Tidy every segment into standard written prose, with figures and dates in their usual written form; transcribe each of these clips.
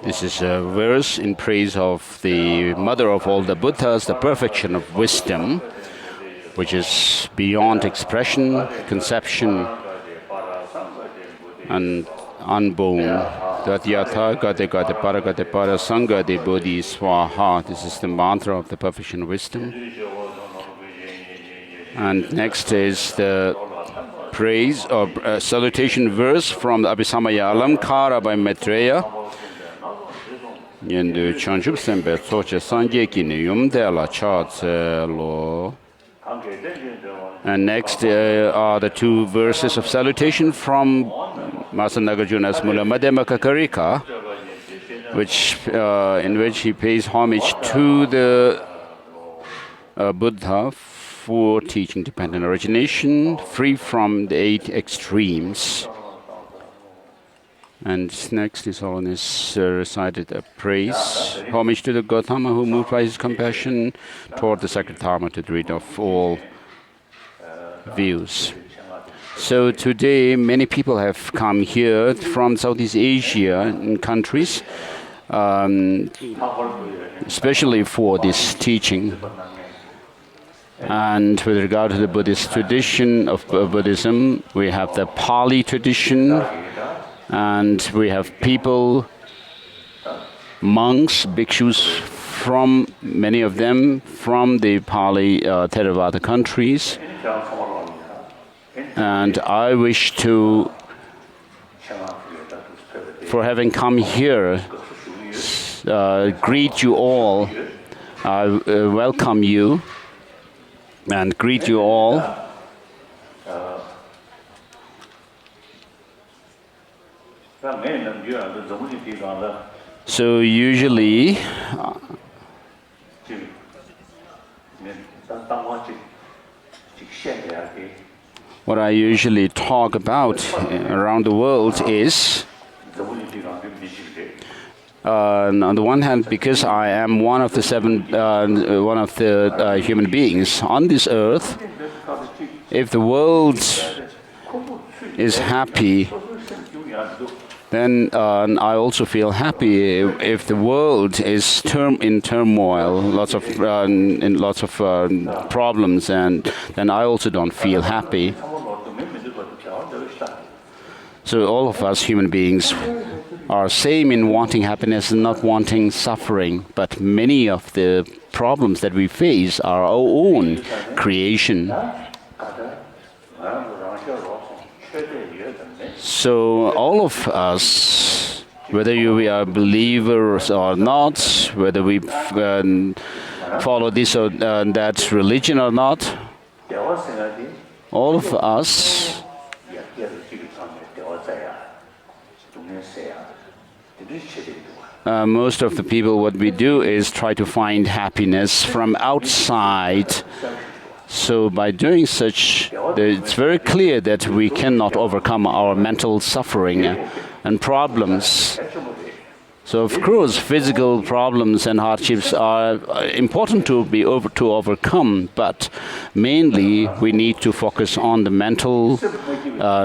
This is a verse in praise of the mother of all the Buddhas, the perfection of wisdom, which is beyond expression, conception, and unborn. Tatyatha gate gate para gate para sangha de bodhi swaha. This is the mantra of the perfection of wisdom. And next is the praise or salutation verse from the Abhisamaya Alamkara by Maitreya. Yendu chanchup sembe soche sanje kini yumde la cha lo. And next are the two verses of salutation from Master Nagarjuna's Mula Madhyama Kakarika, in which he pays homage to the Buddha for teaching dependent origination, free from the 8 extremes. And next, His Holiness recited a praise, homage to the Gautama who, moved by his compassion, taught the sacred Dharma to rid of all views. So today, many people have come here from Southeast Asia and countries, especially for this teaching. And with regard to the Buddhist tradition of Buddhism, we have the Pali tradition, and we have people, monks, bhikshus, from many of them from the Pali Theravada countries. And I wish to, for having come here, greet you all. I welcome you and greet you all. So usually, what I usually talk about around the world is, on the one hand, because I am one of the human beings on this earth, if the world is happy, then I also feel happy. If the world is in turmoil, lots of problems, and then I also don't feel happy. So all of us human beings are same in wanting happiness and not wanting suffering. But many of the problems that we face are our own creation. So all of us, whether we are believers or not, whether we follow this or that religion or not, all of us most of the people, what we do is try to find happiness from outside. so by doing such, it's very clear that we cannot overcome our mental suffering and problems. So of course, physical problems and hardships are important to overcome, but mainly we need to focus on the mental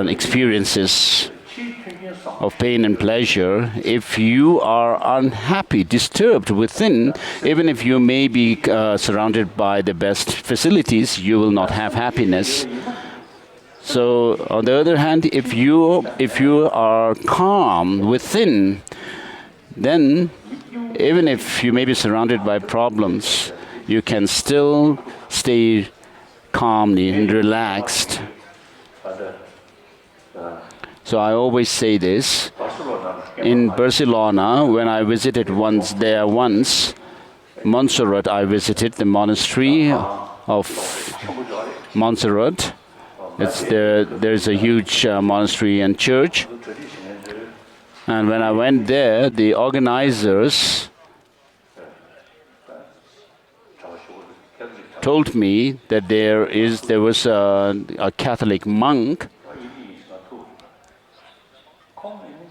experiences of pain and pleasure. If you are unhappy, disturbed within, even if you may be surrounded by the best facilities, you will not have happiness. So on the other hand, if you are calm within, then even if you may be surrounded by problems, you can still stay calmly and relaxed. So I always say this. In Barcelona, when I visited once, Montserrat, I visited the monastery of Montserrat. There's a huge monastery and church. And when I went there, the organizers told me that there was a Catholic monk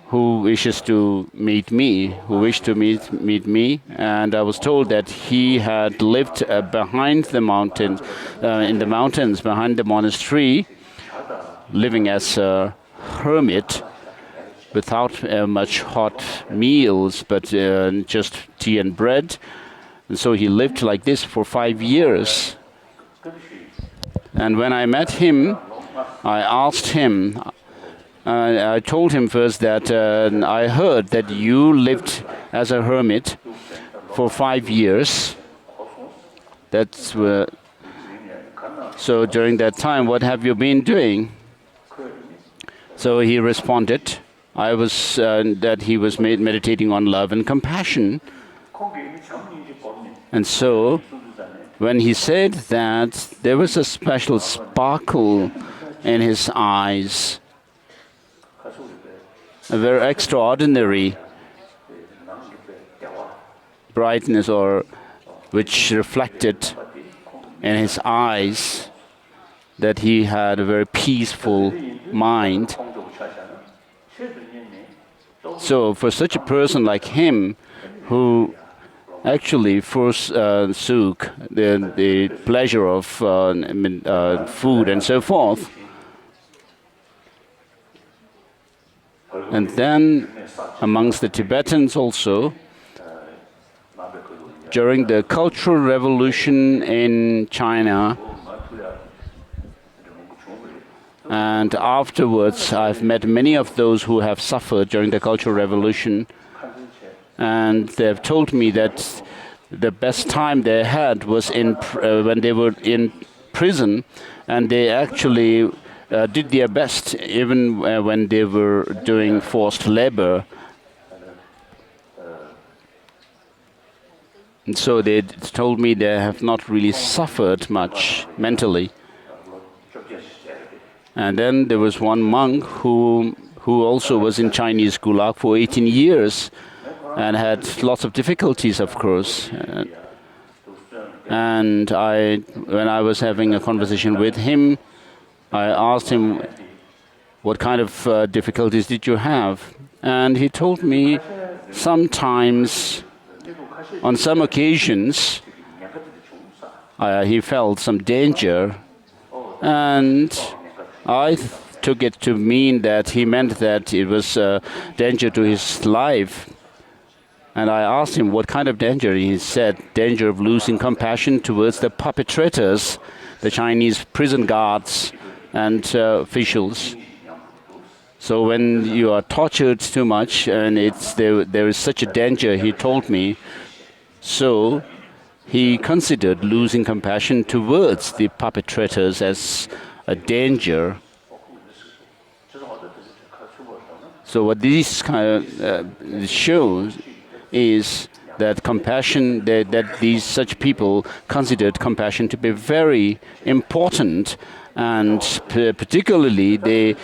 who wished to meet me, and I was told that he had lived behind the mountains, in the mountains behind the monastery, living as a hermit, without much hot meals, but just tea and bread. And so he lived like this for 5 years. And when I met him, I asked him, I told him first that I heard that you lived as a hermit for 5 years. So during that time, what have you been doing? So he responded, that he was meditating on love and compassion. And so when he said that, there was a special sparkle in his eyes, a very extraordinary brightness, which reflected in his eyes that he had a very peaceful mind. So for such a person like him, who actually forsook the pleasure of food and so forth, and then amongst the Tibetans also, during the Cultural Revolution in China, and afterwards I've met many of those who have suffered during the Cultural Revolution, and they've told me that the best time they had was when they were in prison, and they actually did their best even when they were doing forced labor. And so they told me they have not really suffered much mentally. And then there was one monk who also was in Chinese gulag for 18 years and had lots of difficulties, of course. And when I was having a conversation with him, I asked him, what kind of difficulties did you have? And he told me sometimes, on some occasions, he felt some danger, and I took it to mean that he meant that it was a danger to his life. And I asked him what kind of danger. He said, danger of losing compassion towards the perpetrators, the Chinese prison guards and officials. So when you are tortured too much, and there is such a danger, he told me, so he considered losing compassion towards the perpetrators as a danger. So what this kind of shows is that compassion, that such people considered compassion to be very important, and particularly they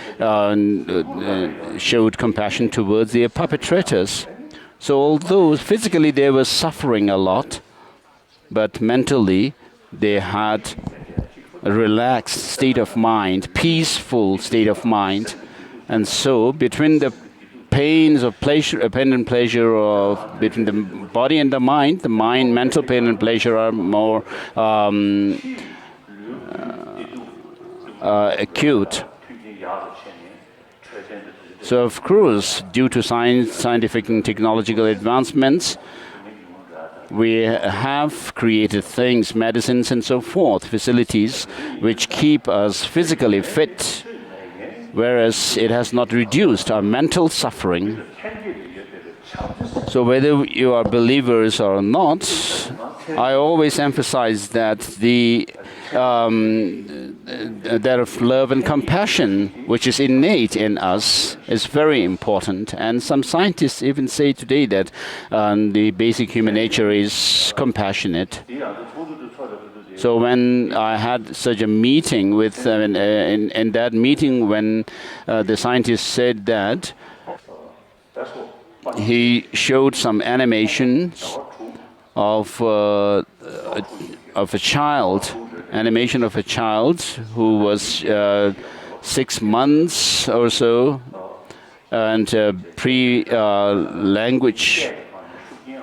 showed compassion towards their perpetrators. So although physically they were suffering a lot, but mentally they had a relaxed state of mind, peaceful state of mind. And so between the pains of pleasure, pain and pleasure, or between the body and the mind, mental pain and pleasure are more acute. So of course, due to scientific and technological advancements, we have created things, medicines and so forth, facilities which keep us physically fit, whereas it has not reduced our mental suffering. So whether you are believers or not, I always emphasize that that of love and compassion, which is innate in us, is very important. And some scientists even say today that the basic human nature is compassionate. So when I had such a meeting with, in that meeting when the scientist said that, he showed some animations of a child, animation of a child who was 6 months or so, and pre-language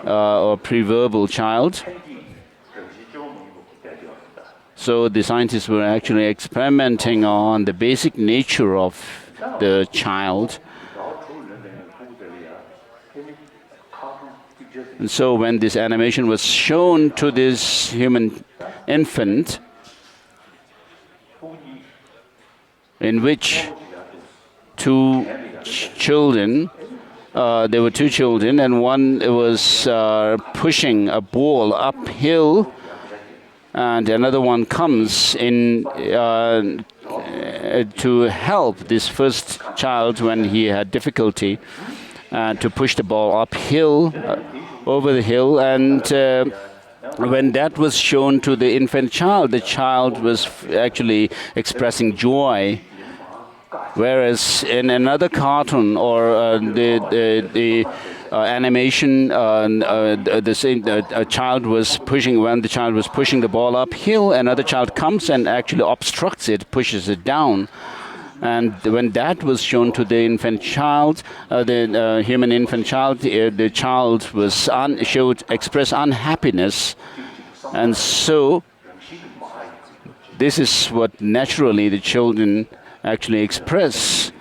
or pre-verbal child. So the scientists were actually experimenting on the basic nature of the child. And so when this animation was shown to this human infant, in which two children, there were two children, and one was pushing a ball uphill, and another one comes in to help this first child when he had difficulty to push the ball uphill, over the hill. And when that was shown to the infant child, the child was actually expressing joy. Whereas in another cartoon or the animation, a child was pushing, when the child was pushing the ball uphill, another child comes and actually obstructs it, pushes it down. And when that was shown to the infant child, the human infant child, the child was expressed unhappiness. And so this is what naturally the children actually express.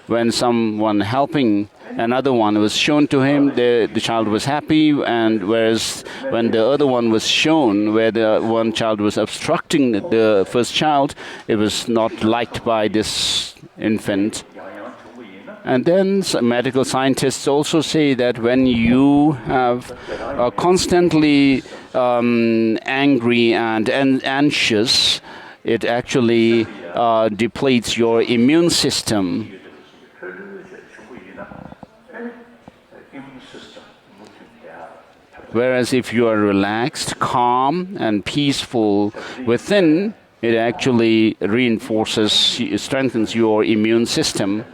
When someone helping another one was shown to him, the child was happy, and whereas when the other one was shown, where the one child was obstructing the first child, it was not liked by this infant. And then some medical scientists also say that when you have constantly angry and anxious, it actually depletes your immune system. Whereas if you are relaxed, calm, and peaceful within, it actually strengthens your immune system.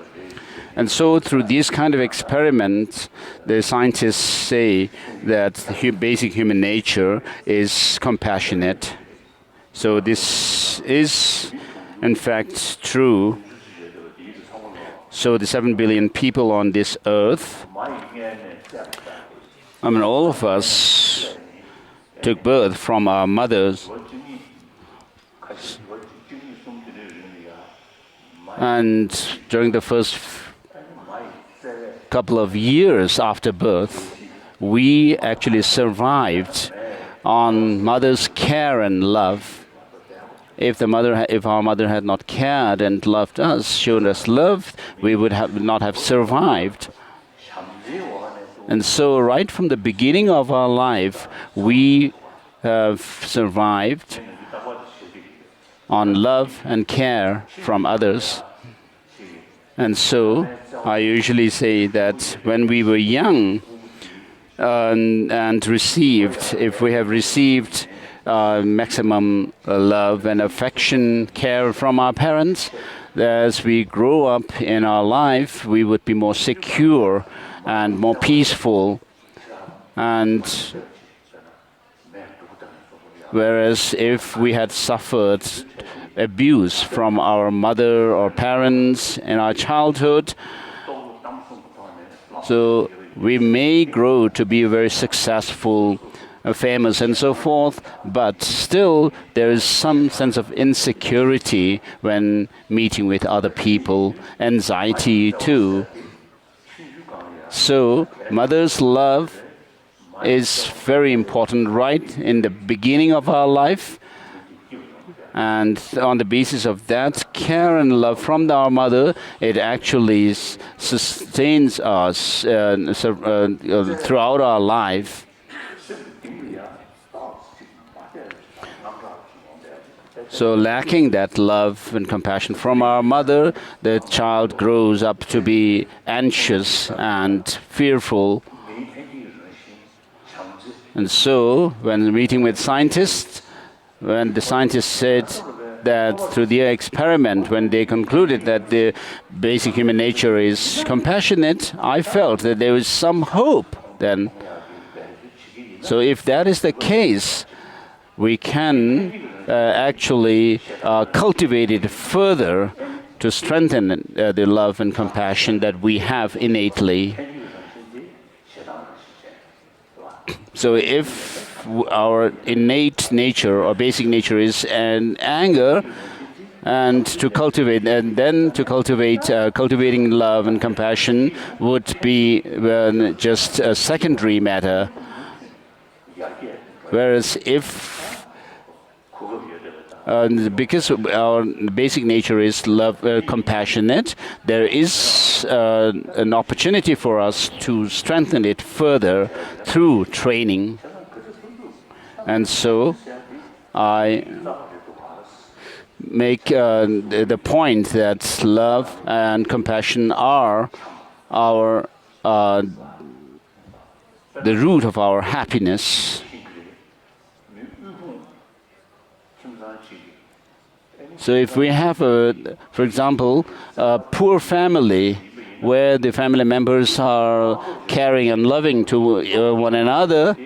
And so through these kind of experiments, the scientists say that the basic human nature is compassionate. So this is, in fact, true. So the 7 billion people on this earth, I mean, all of us took birth from our mothers. And during the first couple of years after birth, we actually survived on mother's care and love. If our mother had not cared and loved us, shown us love, we would not have survived. And so right from the beginning of our life, we have survived on love and care from others. And so I usually say that when we were young and received, if we have received maximum love and affection, care from our parents, as we grow up in our life, we would be more secure and more peaceful. And Whereas if we had suffered abuse from our mother or parents in our childhood, so we may grow to be very successful, famous and so forth, but still there is some sense of insecurity when meeting with other people, anxiety too. So mother's love is very important right in the beginning of our life. And on the basis of that care and love from our mother, it actually sustains us throughout our life. So lacking that love and compassion from our mother, the child grows up to be anxious and fearful. And so when meeting with scientists, when the scientists said that through their experiment, when they concluded that the basic human nature is compassionate, I felt that there was some hope then. So if that is the case, we can actually cultivate it further to strengthen the love and compassion that we have innately. So if our innate nature or basic nature is an anger, and to cultivate, and then to cultivate, cultivating love and compassion would be just a secondary matter. Whereas if because our basic nature is love, compassionate, there is an opportunity for us to strengthen it further through training. And so I make the point that love and compassion are our the root of our happiness. So if we have, for example, a poor family where the family members are caring and loving to one another,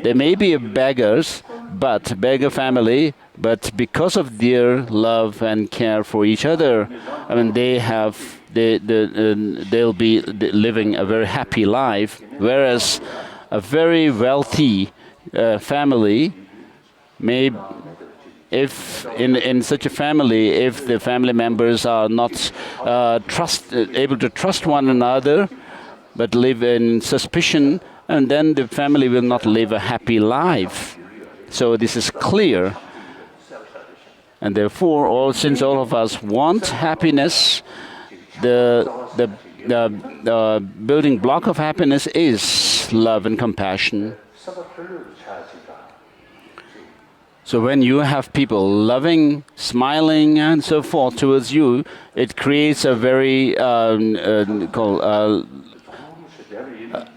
they may be beggars, but beggar family, but because of their love and care for each other, I mean, they'll be living a very happy life. Whereas a very wealthy family may, if in such a family, if the family members are not able to trust one another, but live in suspicion, and then the family will not live a happy life. So this is clear. And therefore, since all of us want happiness, the building block of happiness is love and compassion. So when you have people loving, smiling, and so forth towards you, it creates a very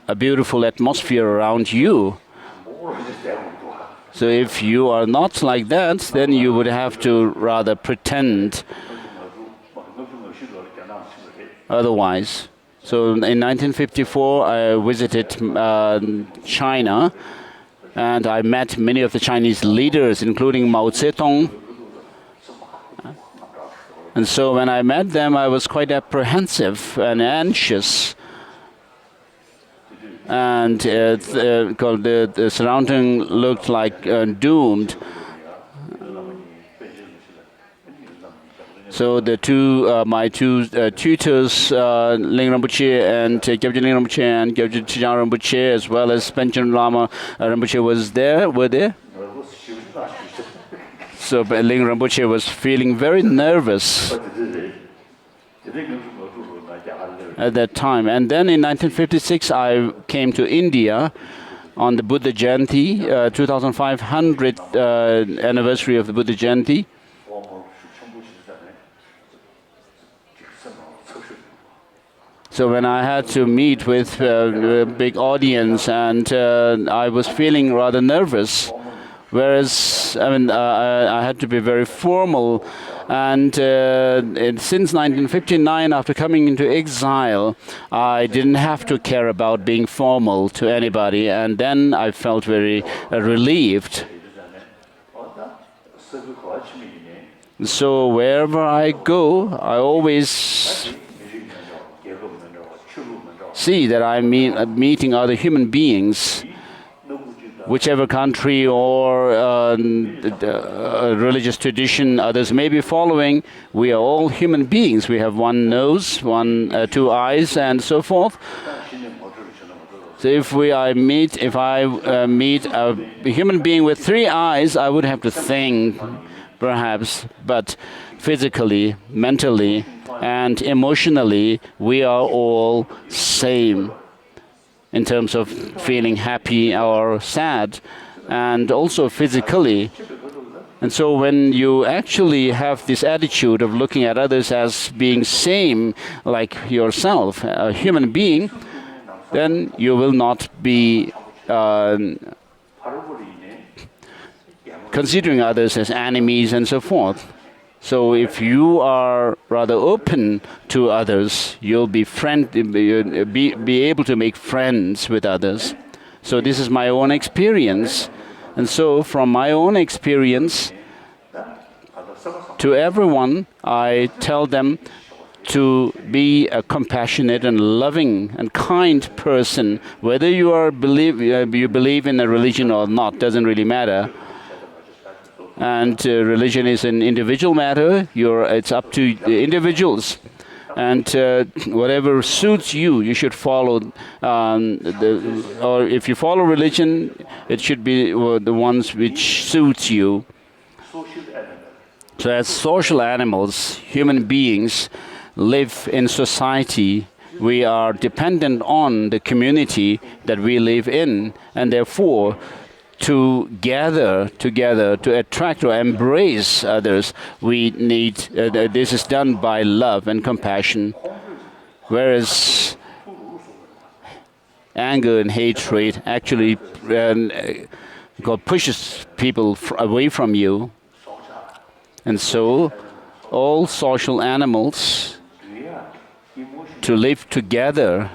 a beautiful atmosphere around you. So if you are not like that, then you would have to rather pretend otherwise. So in 1954, I visited China, and I met many of the Chinese leaders, including Mao Zedong. And so when I met them, I was quite apprehensive and anxious. And the surrounding looked like doomed. So the my two tutors, Ling Rinpoche and Gyabje Ling Rinpoche and Gyabje Chijang Rinpoche, as well as Panchen Lama Rinpoche were there. So Ling Rinpoche was feeling very nervous at that time. And then in 1956, I came to India on the Buddha Jayanti, 2500th anniversary of the Buddha Jayanti. So when I had to meet with a big audience, and I was feeling rather nervous, whereas I had to be very formal. And since 1959, after coming into exile, I didn't have to care about being formal to anybody, and then I felt very relieved. So wherever I go, I always see that I'm meeting other human beings, whichever country or religious tradition others may be following. We are all human beings. We have one nose, two eyes, and so forth. So if I meet a human being with three eyes, I would have to think, perhaps, but physically, mentally, and emotionally, we are all same in terms of feeling happy or sad, and also physically. And so when you actually have this attitude of looking at others as being same like yourself, a human being, then you will not be considering others as enemies and so forth. So if you are rather open to others, you'll be able to make friends with others. So this is my own experience. And so from my own experience, to everyone, I tell them to be a compassionate and loving and kind person. Whether you believe in a religion or not, doesn't really matter. And religion is an individual matter. It's up to the individuals. And whatever suits you, you should follow. Or if you follow religion, it should be the ones which suits you. So as social animals, human beings live in society. We are dependent on the community that we live in, and therefore, to gather together, to attract or embrace others, we need, this is done by love and compassion. Whereas anger and hatred actually pushes people away from you. And so all social animals, to live together,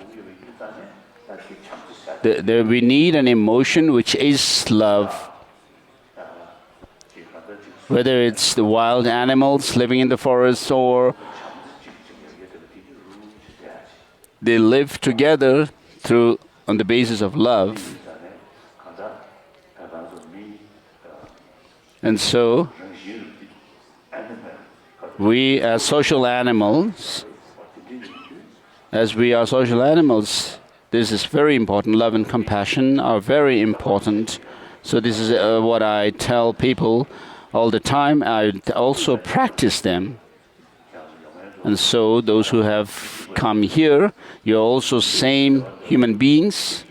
we need an emotion which is love. Whether it's the wild animals living in the forest or they live together on the basis of love. And so we as social animals, this is very important. Love and compassion are very important. So this is what I tell people all the time. I also practice them. And so those who have come here, you're also same human beings.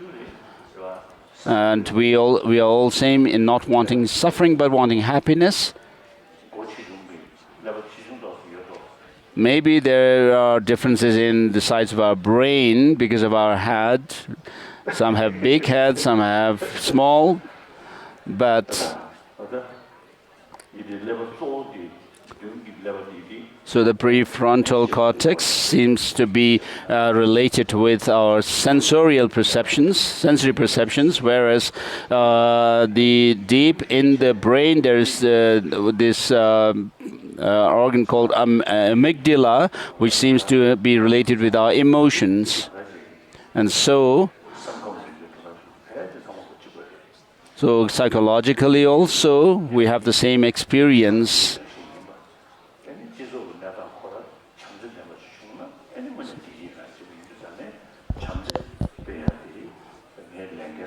And we are all same in not wanting suffering, but wanting happiness. Maybe there are differences in the size of our brain because of our head. Some have big heads, some have small. But so the prefrontal cortex seems to be related with our sensory perceptions, whereas the deep in the brain there is this organ called amygdala, which seems to be related with our emotions. And so psychologically also, we have the same experience.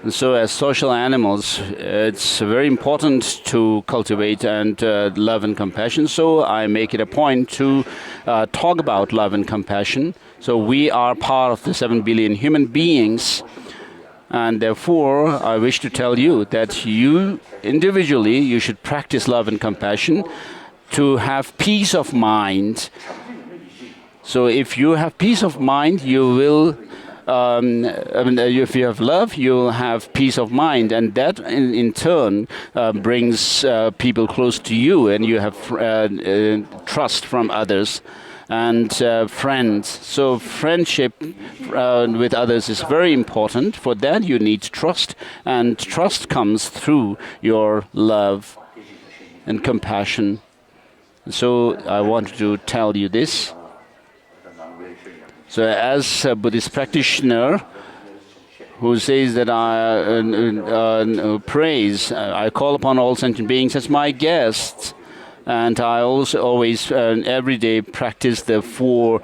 And so as social animals, it's very important to cultivate and love and compassion. So I make it a point to talk about love and compassion. So we are part of the 7 billion human beings. And therefore, I wish to tell you that you individually, you should practice love and compassion to have peace of mind. So if you have peace of mind, you will if you have love, you'll have peace of mind, and that in turn brings people close to you, and you have trust from others and friends. So friendship with others is very important. For that you need trust, and trust comes through your love. and compassion. So I wanted to tell you this. So as a Buddhist practitioner who says that I praise, I call upon all sentient beings as my guests. And I also always, every day, practice the four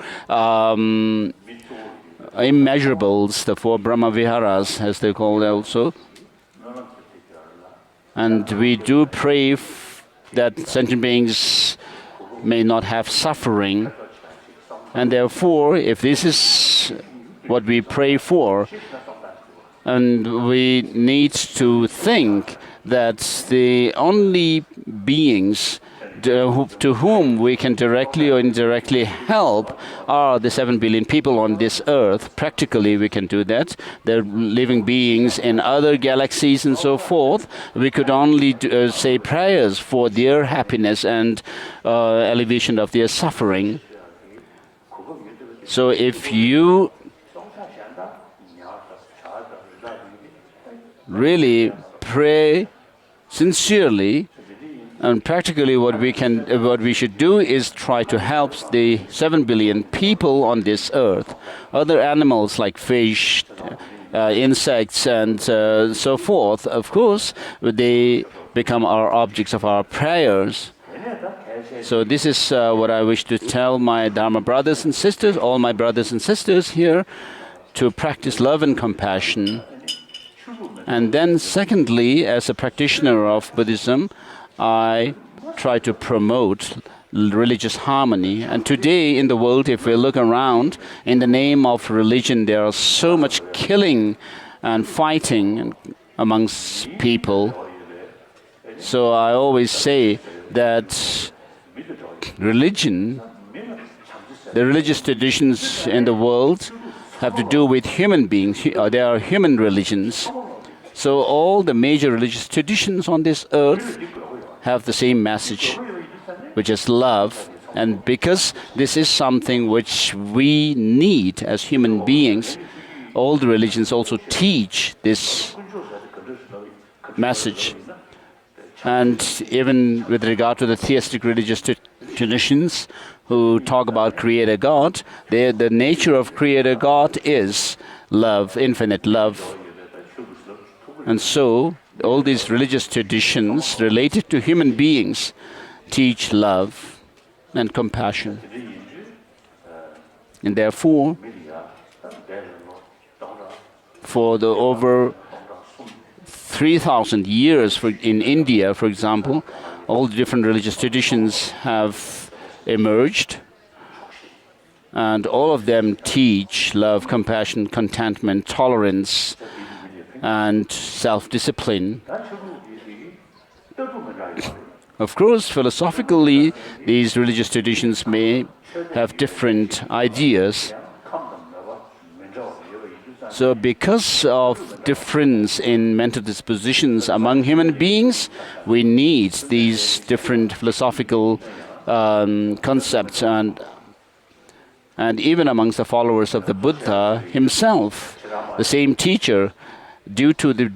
immeasurables, the four Brahma Viharas, as they call it also. And we do pray that sentient beings may not have suffering. And therefore, if this is what we pray for, and we need to think that the only beings to whom we can directly or indirectly help are the 7 billion people on this earth. Practically, we can do that. They're living beings in other galaxies and so forth. We could only say prayers for their happiness and alleviation of their suffering. So if you really pray sincerely, and practically what we should do is try to help the 7 billion people on this earth. Other animals like fish, insects and so forth, of course, they become our objects of our prayers. So this is what I wish to tell my Dharma brothers and sisters, all my brothers and sisters here, to practice love and compassion. And then secondly, as a practitioner of Buddhism, I try to promote religious harmony. And today in the world, if we look around, in the name of religion, there are so much killing and fighting amongst people. So I always say that religion, the religious traditions in the world have to do with human beings. They are human religions. So all the major religious traditions on this earth have the same message, which is love. And because this is something which we need as human beings, all the religions also teach this message. And even with regard to the theistic religious traditions who talk about Creator God, the nature of Creator God is love, infinite love. And so all these religious traditions related to human beings teach love and compassion. And therefore, for the over 3,000 years in India, for example, all the different religious traditions have emerged, and all of them teach love, compassion, contentment, tolerance, and self-discipline. Of course, philosophically, these religious traditions may have different ideas. So because of difference in mental dispositions among human beings, we need these different philosophical concepts, and even amongst the followers of the Buddha himself, the same teacher, due to the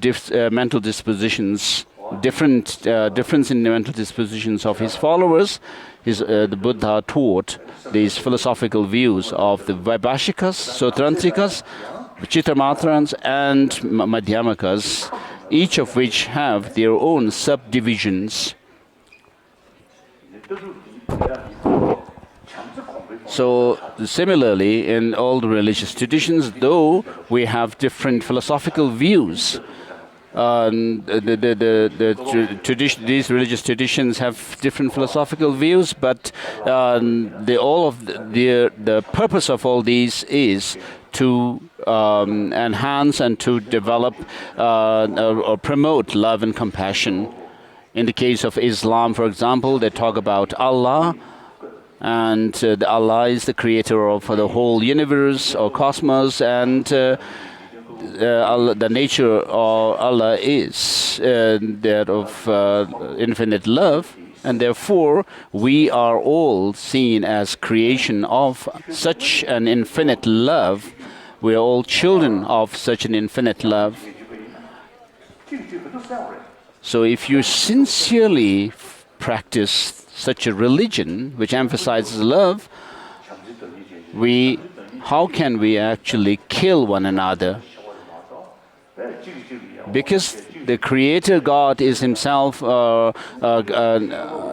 mental dispositions, difference in the mental dispositions of his followers, the Buddha taught these philosophical views of the Vaibhashikas, Sutrantikas, Chittamatrans and Madhyamakas, each of which have their own subdivisions. So similarly, in all the religious traditions, though we have different philosophical views, these religious traditions have different philosophical views, but the purpose of all these is to enhance and to develop or promote love and compassion. In the case of Islam, for example, they talk about Allah, and Allah is the creator of the whole universe or cosmos, and the nature of Allah is that of infinite love, and therefore we are all seen as creation of such an infinite love. We are all children of such an infinite love. So if you sincerely practice such a religion which emphasizes love, how can we actually kill one another? Because the Creator God is Himself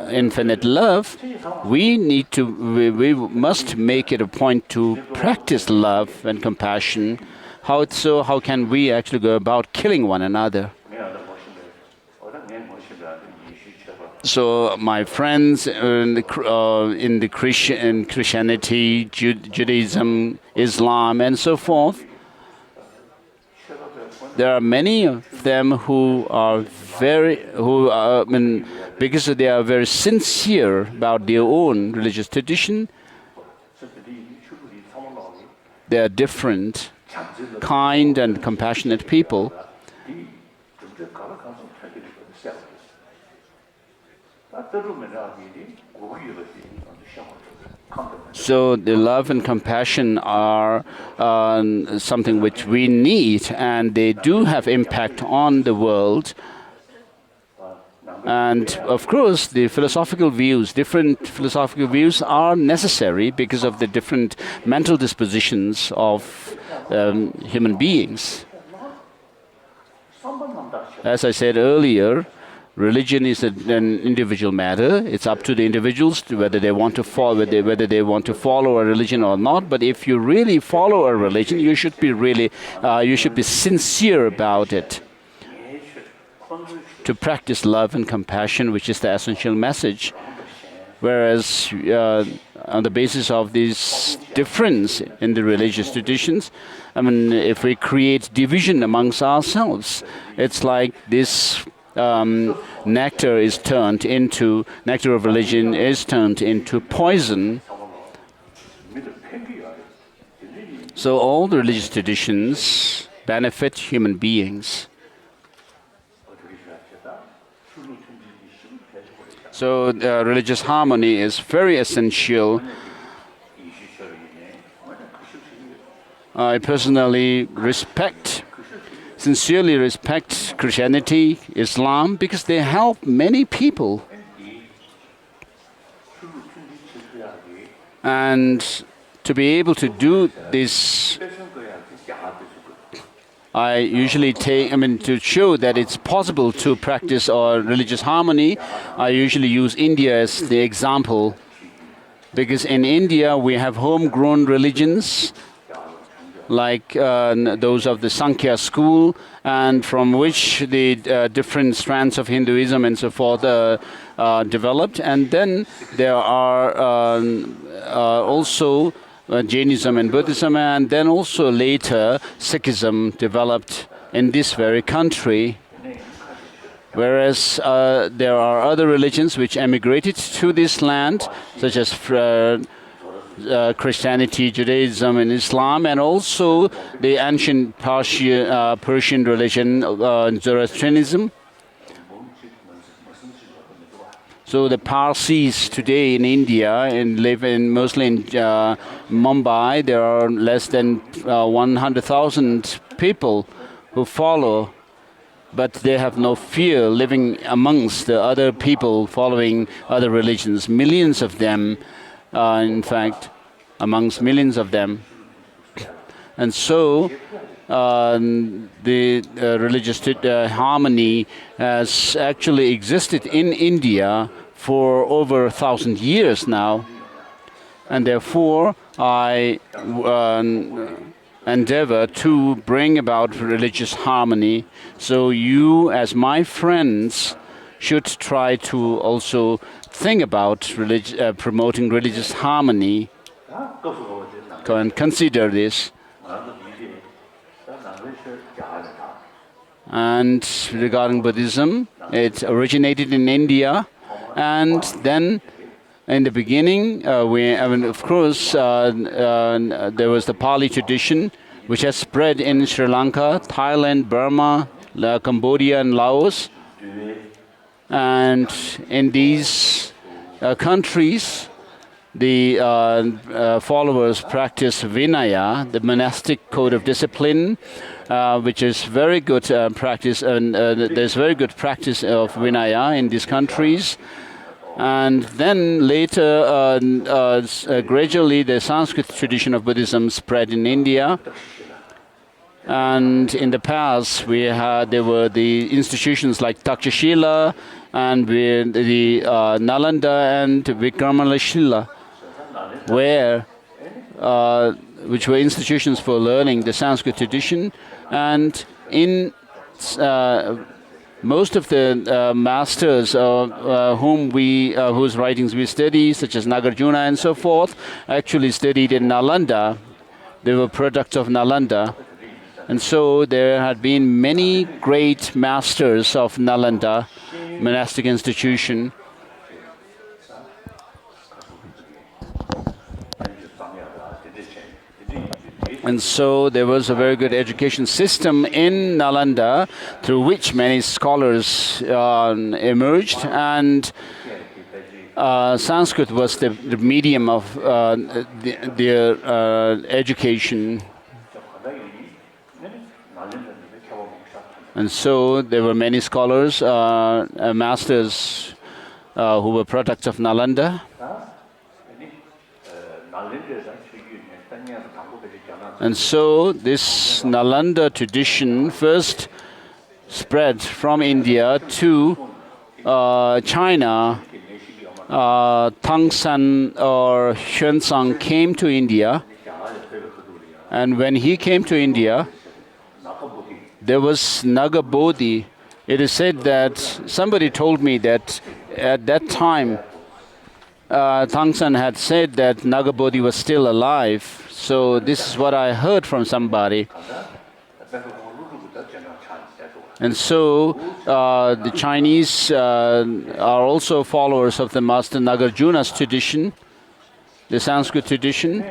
infinite love, we must make it a point to practice love and compassion. How can we actually go about killing one another? So, my friends in Christianity, Judaism, Islam, and so forth, there are many of them who are because they are very sincere about their own religious tradition. They are different, kind and compassionate people. So the love and compassion are something which we need, and they do have impact on the world. And of course, the different philosophical views are necessary because of the different mental dispositions of human beings. As I said earlier, religion is an individual matter. It's up to the individuals whether they want to follow a religion or not. But if you really follow a religion, you should be sincere about it. To practice love and compassion, which is the essential message. Whereas on the basis of this difference in the religious traditions, if we create division amongst ourselves, it's like this nectar of religion is turned into poison. So all the religious traditions benefit human beings. So religious harmony is very essential. I personally sincerely respect Christianity, Islam, because they help many people. And to be able to do this, I usually to show that it's possible to practice religious harmony, I usually use India as the example. Because in India, we have homegrown religions, like those of the Sankhya school, and from which the different strands of Hinduism and so forth developed. And then there are also Jainism and Buddhism, and then also later Sikhism developed in this very country. Whereas there are other religions which emigrated to this land, such as Christianity, Judaism, and Islam, and also the ancient Persian religion, Zoroastrianism. So the Parsis today in India and live mostly in Mumbai. There are less than 100,000 people who follow, but they have no fear living amongst the other people following other religions. Millions of them. In fact, amongst millions of them. And so the religious harmony has actually existed in India for over 1,000 years now. And therefore, I endeavor to bring about religious harmony. So you, as my friends, should try to also think about promoting religious harmony. And consider this. And regarding Buddhism, it originated in India, and then in the beginning, of course, there was the Pali tradition, which has spread in Sri Lanka, Thailand, Burma, Cambodia, and Laos. And in these countries, the followers practice Vinaya, the monastic code of discipline, which is very good practice, and there's very good practice of Vinaya in these countries. And then later, gradually, the Sanskrit tradition of Buddhism spread in India. And in the past, there were the institutions like Takshashila and the Nalanda and Vikramalashila, which were institutions for learning the Sanskrit tradition. And in most of the masters whose writings we study, such as Nagarjuna and so forth, actually studied in Nalanda. They were products of Nalanda. And so there had been many great masters of Nalanda monastic institution. And so there was a very good education system in Nalanda through which many scholars emerged, and Sanskrit was the medium of their education. And so there were many scholars, masters who were products of Nalanda. And so this Nalanda tradition first spread from India to China. Tangsan or Xuanzang came to India, and when he came to India, there was Nagabodhi. It is said that somebody told me that at that time Tangsan had said that Nagabodhi was still alive. So this is what I heard from somebody. And so the Chinese are also followers of the Master Nagarjuna's tradition, the Sanskrit tradition.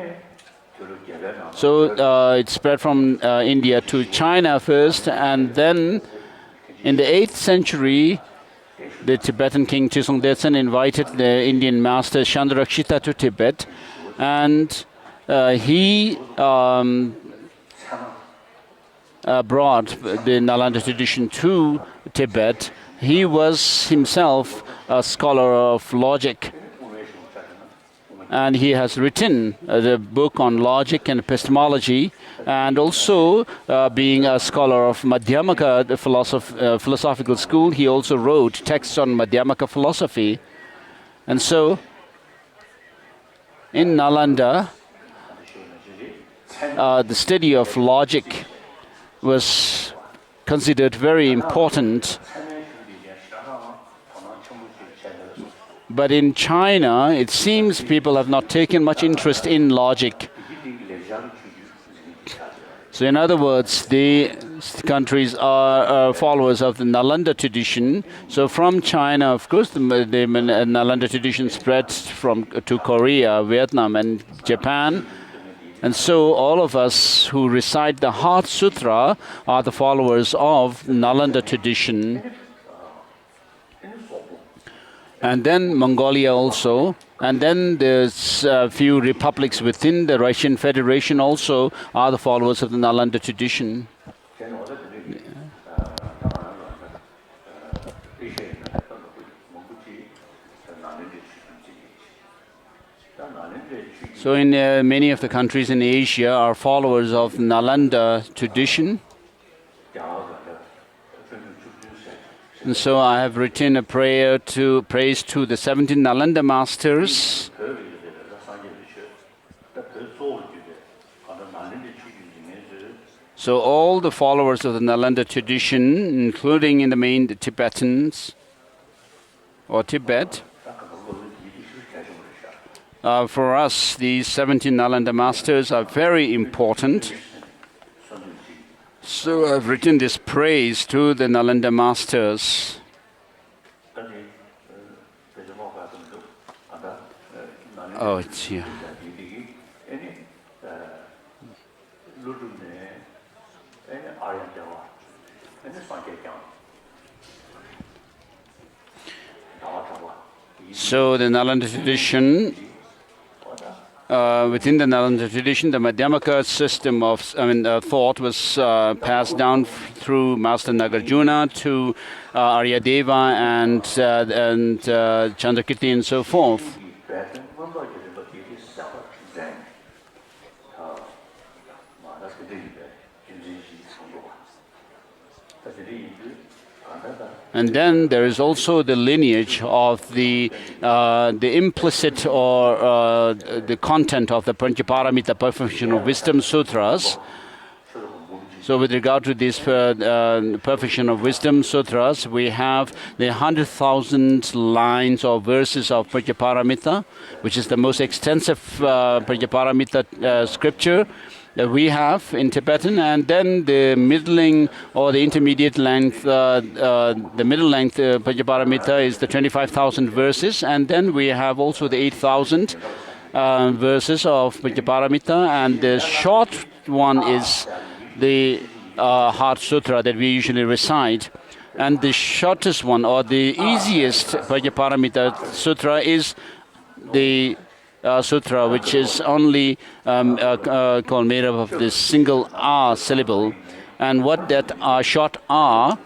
So it spread from India to China first, and then in the 8th century, the Tibetan king Chisung Detsen invited the Indian master Chandrakshita to Tibet, and he brought the Nalanda tradition to Tibet. He was himself a scholar of logic, and he has written the book on logic and epistemology, and also being a scholar of Madhyamaka, the philosophical school, he also wrote texts on Madhyamaka philosophy. And so in Nalanda, the study of logic was considered very important. But in China, it seems people have not taken much interest in logic. So in other words, the countries are followers of the Nalanda tradition. So from China, of course, the Nalanda tradition spread to Korea, Vietnam, and Japan. And so all of us who recite the Heart Sutra are the followers of Nalanda tradition. And then Mongolia also. And then there's a few republics within the Russian Federation also are the followers of the Nalanda tradition. So in many of the countries in Asia are followers of Nalanda tradition. And so I have written a praise to the 17 Nalanda masters. So all the followers of the Nalanda tradition, including in the main Tibetans or Tibet, for us, these 17 Nalanda masters are very important. So I've written this praise to the Nalanda masters. Oh, it's here. So the Nalanda tradition within the Nalanda tradition, the Madhyamaka system of thought was passed down through Master Nagarjuna to Aryadeva and Chandrakirti and so forth. And then there is also the lineage of the implicit or the content of the Panchaparamita Perfection of Wisdom Sutras. So with regard to these Perfection of Wisdom Sutras, we have the 100,000 lines or verses of Panchaparamita, which is the most extensive Panchaparamita scripture that we have in Tibetan, and then the middling or the intermediate length, the middle length Panchaparamita is the 25,000 verses, and then we have also the 8,000 verses of Panchaparamita, and the short one is the Heart Sutra that we usually recite. And the shortest one or the easiest Panchaparamita Sutra is the sutra, which is only called made up of this single R syllable, and what that short R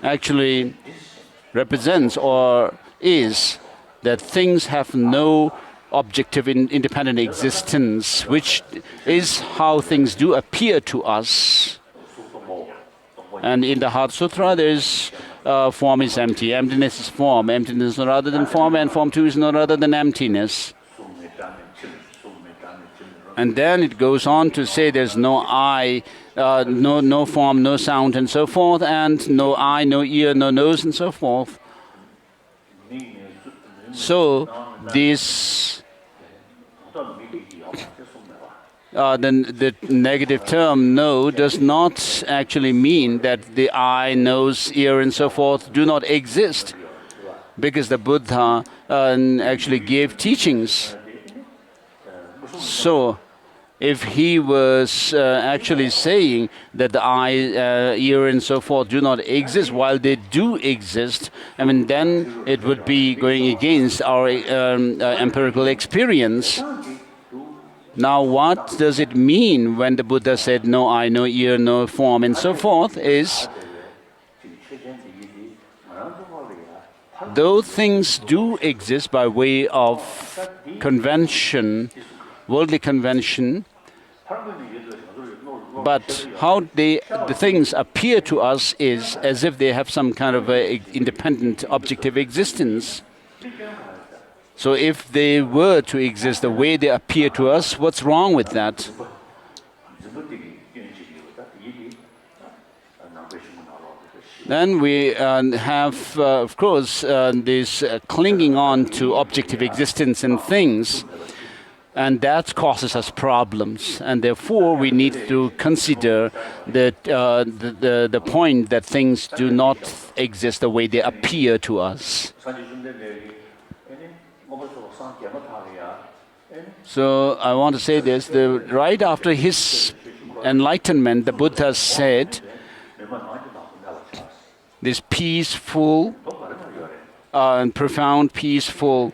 actually represents or is that things have no objective independent existence, which is how things do appear to us. And in the Heart Sutra, there is form is empty, emptiness is form, emptiness is no other than form, and form too is no other than emptiness. And then it goes on to say there's no eye, no form, no sound, and so forth, and no eye, no ear, no nose, and so forth. So this, the negative term no does not actually mean that the eye, nose, ear, and so forth do not exist, because the Buddha actually gave teachings. So if he was actually saying that the eye, ear, and so forth do not exist, while they do exist, then it would be going against our empirical experience. Now, what does it mean when the Buddha said no eye, no ear, no form, and so forth is, though things do exist by way of convention, worldly convention, but how the things appear to us is as if they have some kind of independent objective existence. So if they were to exist the way they appear to us, what's wrong with that? Then we have, of course, this clinging on to objective existence and things. And that causes us problems, and therefore we need to consider that the point that things do not exist the way they appear to us. So I want to say this: right after his enlightenment, the Buddha said, "This peaceful and profound, peaceful."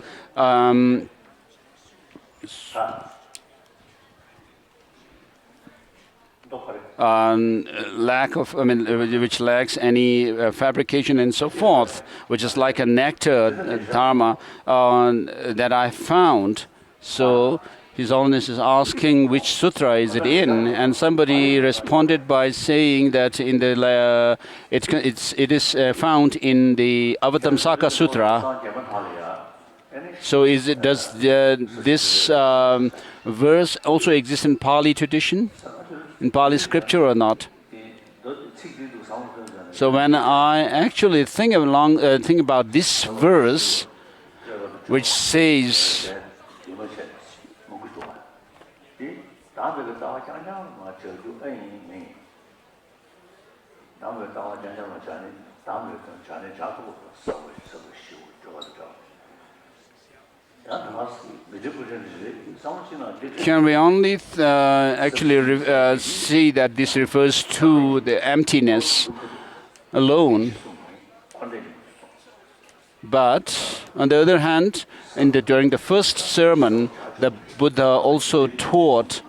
Which lacks any fabrication and so forth, which is like a nectar, dharma, that I found. So His Holiness is asking which sutra is it in, and somebody responded by saying that in the it is found in the Avatamsaka Sutra. So does this verse also exist in Pali tradition, in Pali scripture or not? So when I actually think about this verse, which says, can we only actually see that this refers to the emptiness alone? But on the other hand, during the first sermon, the Buddha also taught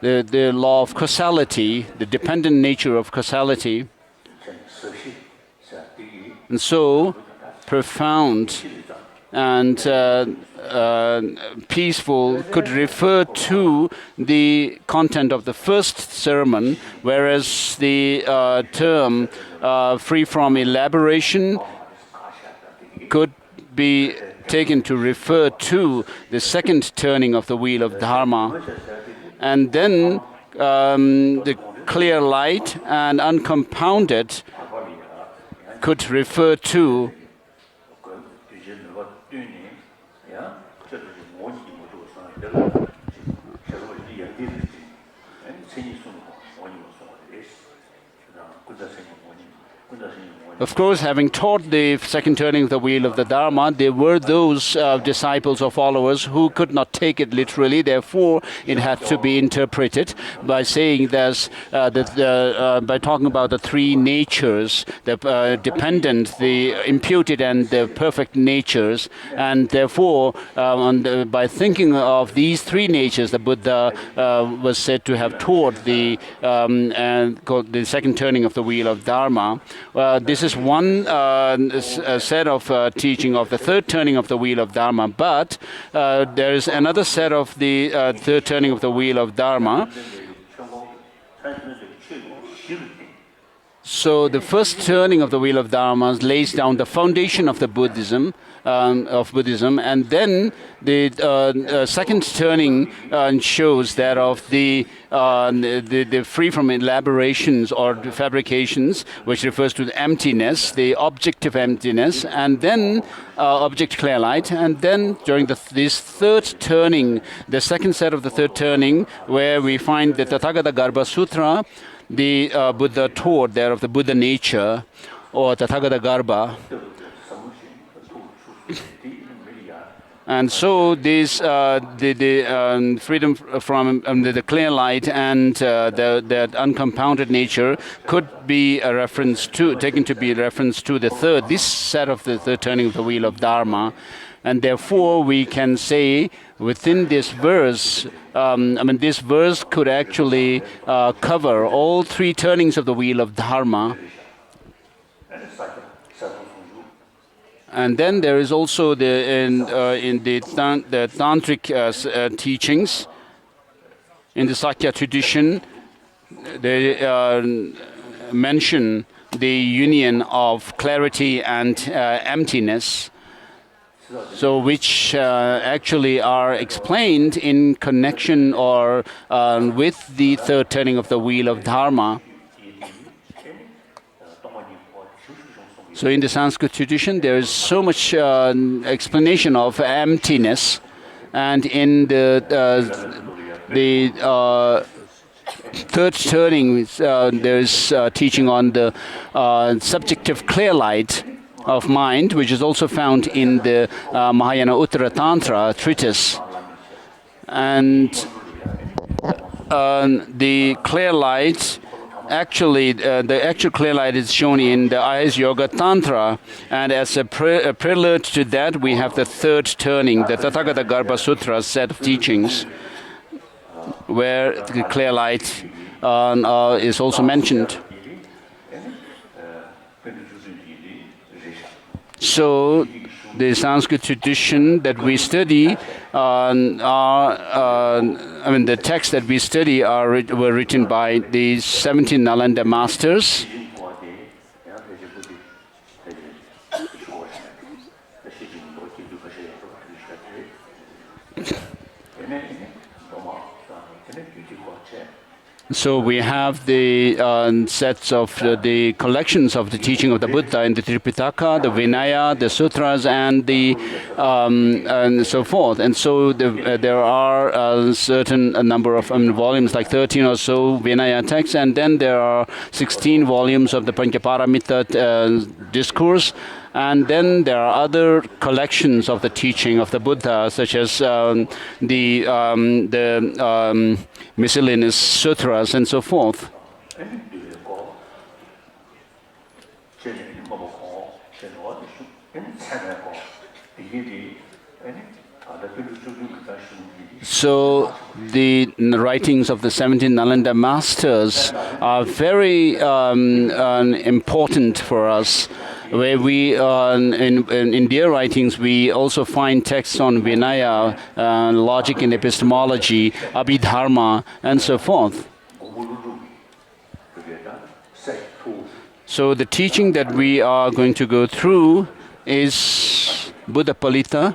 the law of causality, the dependent nature of causality. And so, profound and peaceful could refer to the content of the first sermon, whereas the term free from elaboration could be taken to refer to the second turning of the wheel of Dharma. And then the clear light and uncompounded could refer to Of course, having taught the second turning of the wheel of the Dharma, there were those disciples or followers who could not take it literally. Therefore, it had to be interpreted by saying by talking about the three natures, the dependent, the imputed, and the perfect natures. And therefore, by thinking of these three natures, the Buddha was said to have taught the second turning of the wheel of Dharma. This is one set of teaching of the third turning of the wheel of Dharma, but there is another set of the third turning of the wheel of Dharma. So the first turning of the wheel of Dharma lays down the foundation of the Buddhism, and then the second turning shows that of the free from elaborations or fabrications, which refers to the emptiness, the objective emptiness, and then object clear light, and then during this third turning, the second set of the third turning, where we find the Tathagata Garbha Sutra, the Buddha taught there of the Buddha nature, or Tathagata Garbha. And so this the freedom from the clear light and that uncompounded nature could be a reference to, taken to be a reference to this set of the third turning of the wheel of Dharma. And therefore we can say within this verse, this verse could actually cover all three turnings of the wheel of Dharma. And then there is also in the tantric teachings, in the Sakya tradition, they mention the union of clarity and emptiness, so which actually are explained in connection or with the third turning of the wheel of Dharma. So in the Sanskrit tradition, there is so much explanation of emptiness, and in the third turning, there is teaching on the subjective clear light of mind, which is also found in the Mahayana Uttara Tantra treatise. And the clear light, actually, the actual clear light is shown in the Ayurveda Yoga Tantra, and as a prelude to that, we have the third turning, the Tathagata Garbha Sutra set of teachings, where the clear light is also mentioned. So the Sanskrit tradition that we study the texts that we study were written by the 17 Nalanda masters. So we have the sets of the collections of the teaching of the Buddha in the Tripitaka, the Vinaya, the Sutras, and the and so forth. And so there are a certain number of volumes, like 13 or so Vinaya texts, and then there are 16 volumes of the Panchaparamita discourse. And then there are other collections of the teaching of the Buddha, such as the miscellaneous sutras and so forth. So the writings of the 17 Nalanda masters are very important for us. Where we, in their writings, we also find texts on Vinaya, logic and epistemology, Abhidharma, and so forth. So the teaching that we are going to go through is Buddhapalita,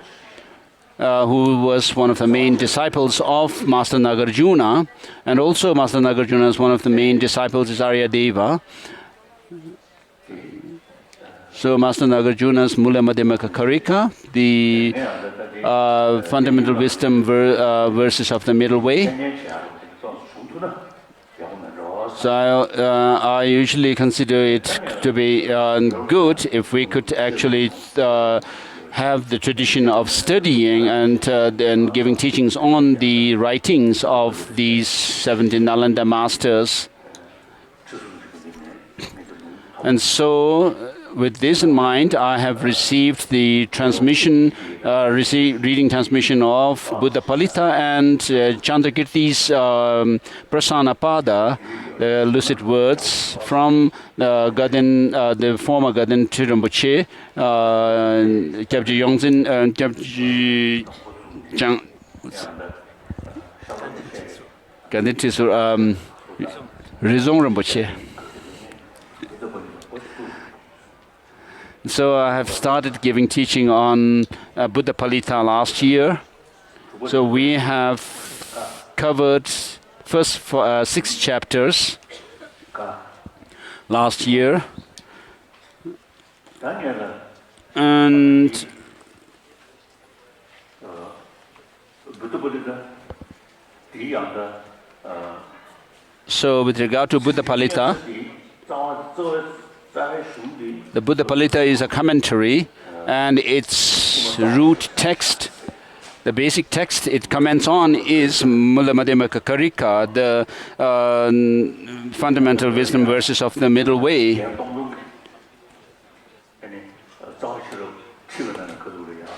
who was one of the main disciples of Master Nagarjuna, and also Master Nagarjuna is one of the main disciples is Aryadeva. So Master Nagarjuna's Mula Madhyamaka Karika, the fundamental wisdom verses of the middle way. So I usually consider it to be good if we could actually have the tradition of studying and giving teachings on the writings of these 17 Nalanda masters. And so, with this in mind, I have received the transmission, reading transmission of Buddhapalita and Chandrakirti's Prasanapada, the lucid words from the former Gaden Rinpoche, Kyabji Yongzin, Kyabji Gaden Rizong Rinpoche. So I have started giving teaching on Buddhapalita last year. So we have covered first 6 chapters last year. And so with regard to Buddhapalita, the Buddhapalita is a commentary, and its root text, the basic text it comments on, is Mula Madhyamaka Karika, the fundamental wisdom verses of the middle way.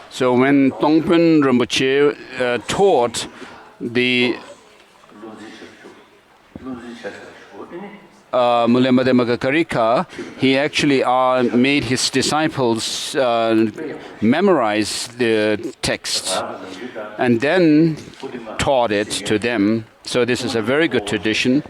So when Tongpen Rinpoche taught the Mula Madhyamaka Karika, he actually made his disciples memorize the text and then taught it to them. So this is a very good tradition.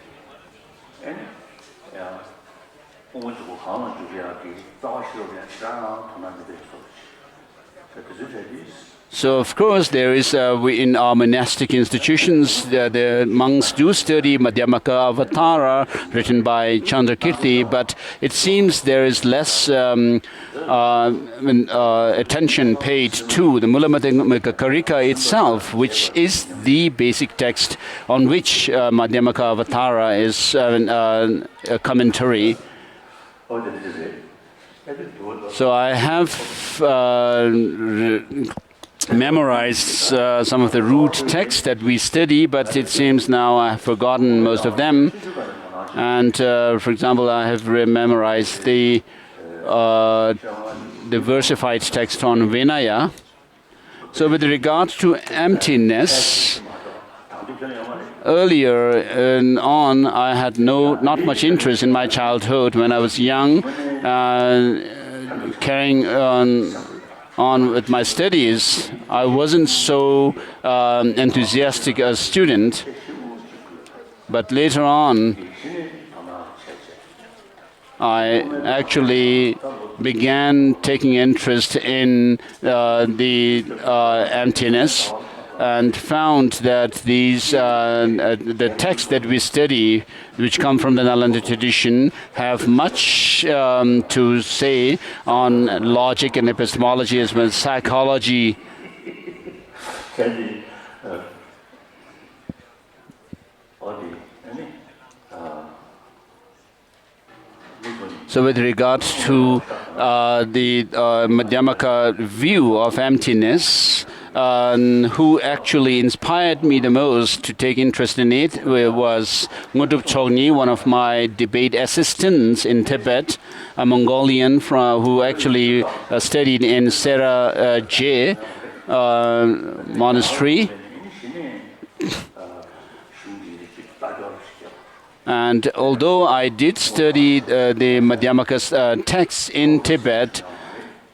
So of course there is, in our monastic institutions, the monks do study Madhyamaka Avatara written by Chandrakirti, but it seems there is less attention paid to the Mula Madhyamaka Karika itself, which is the basic text on which Madhyamaka Avatara is a commentary. So I have memorized some of the root texts that we study, but it seems now I have forgotten most of them. And for example, I have memorized the versified text on Vinaya. So with regard to emptiness, earlier on I had not much interest in my childhood. When I was young, carrying on with my studies, I wasn't so enthusiastic as a student. But later on, I actually began taking interest in the emptiness, and found that these the texts that we study, which come from the Nalanda tradition, have much to say on logic and epistemology as well as psychology. So with regard to the Madhyamaka view of emptiness, who actually inspired me the most to take interest in it was Ngudup Chogni, one of my debate assistants in Tibet, a Mongolian who actually studied in Sera Je monastery. And although I did study the Madhyamaka's texts in Tibet,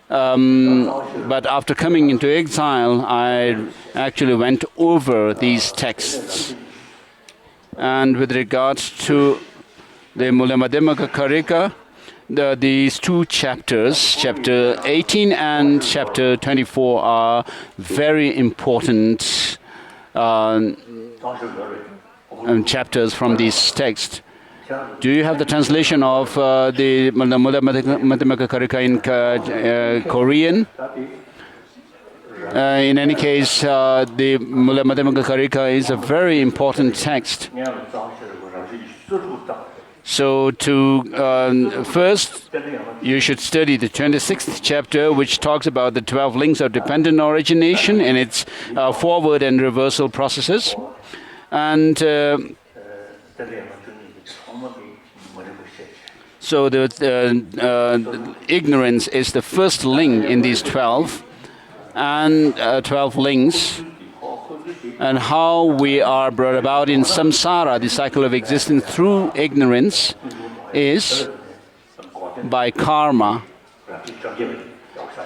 but after coming into exile, I actually went over these texts. And with regard to the Mula Madhyamaka Karika, these two chapters, chapter 18 and chapter 24, are very important chapters from this text. Do you have the translation of the Mula Madhyamaka Karika in Korean? In any case, the Mula Madhyamaka Karika is a very important text. So first, you should study the 26th chapter, which talks about the 12 links of dependent origination and its forward and reversal processes. And so the ignorance is the first link in these 12 links, and how we are brought about in samsara, the cycle of existence, through ignorance is by karma.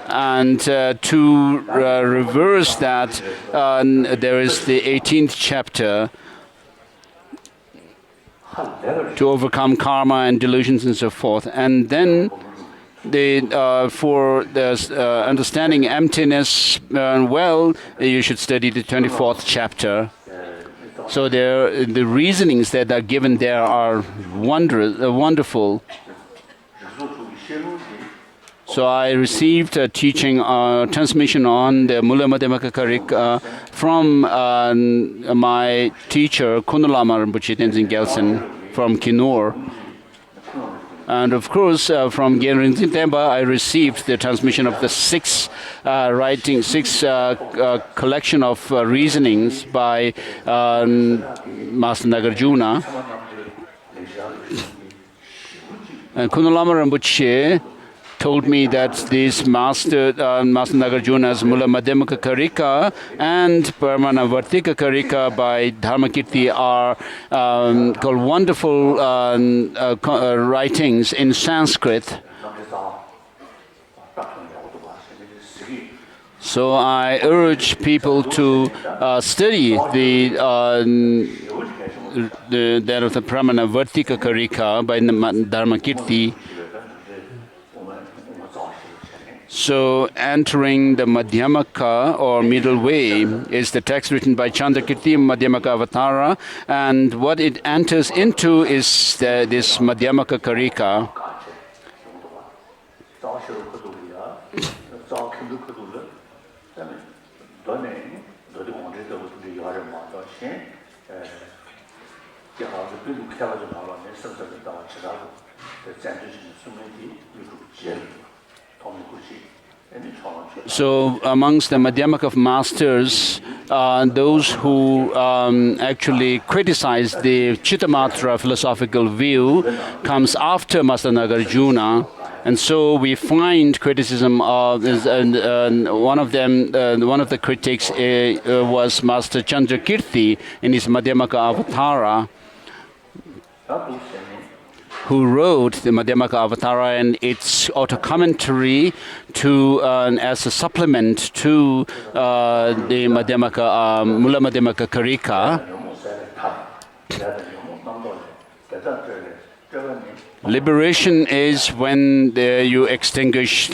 And to reverse that, there is the 18th chapter, to overcome karma and delusions and so forth. And then for the understanding emptiness, you should study the 24th chapter. So the reasonings that are given there are wonderful. So I received a teaching, transmission on the Mula Madhyamaka Karika from my teacher, Kunalama Rinpoche Tenzin Gelsen from Kinur. And of course, from Gyaltsab Tempa, I received the transmission of the six collection of reasonings by Master Nagarjuna. And Kunalama Rinpoche told me that this Master Nagarjuna's Mula Madhyamaka Karika and Parmanavartika Karika by Dharmakirti are called wonderful writings in Sanskrit. So I urge people to study that of the Parmanavartika Karika by Dharmakirti. So entering the Madhyamaka or middle way is the text written by Chandrakirti Madhyamaka Avatara, and what it enters into is this Madhyamaka Karika. So amongst the Madhyamaka masters, those who actually criticize the Chittamatra philosophical view comes after Master Nagarjuna. And so we find criticism of, one of the critics was Master Chandrakirti in his Madhyamaka Avatara, who wrote the Madhyamaka Avatara and its auto-commentary as a supplement to the Madhyamaka, Mula Madhyamaka Karika. Liberation is when you extinguish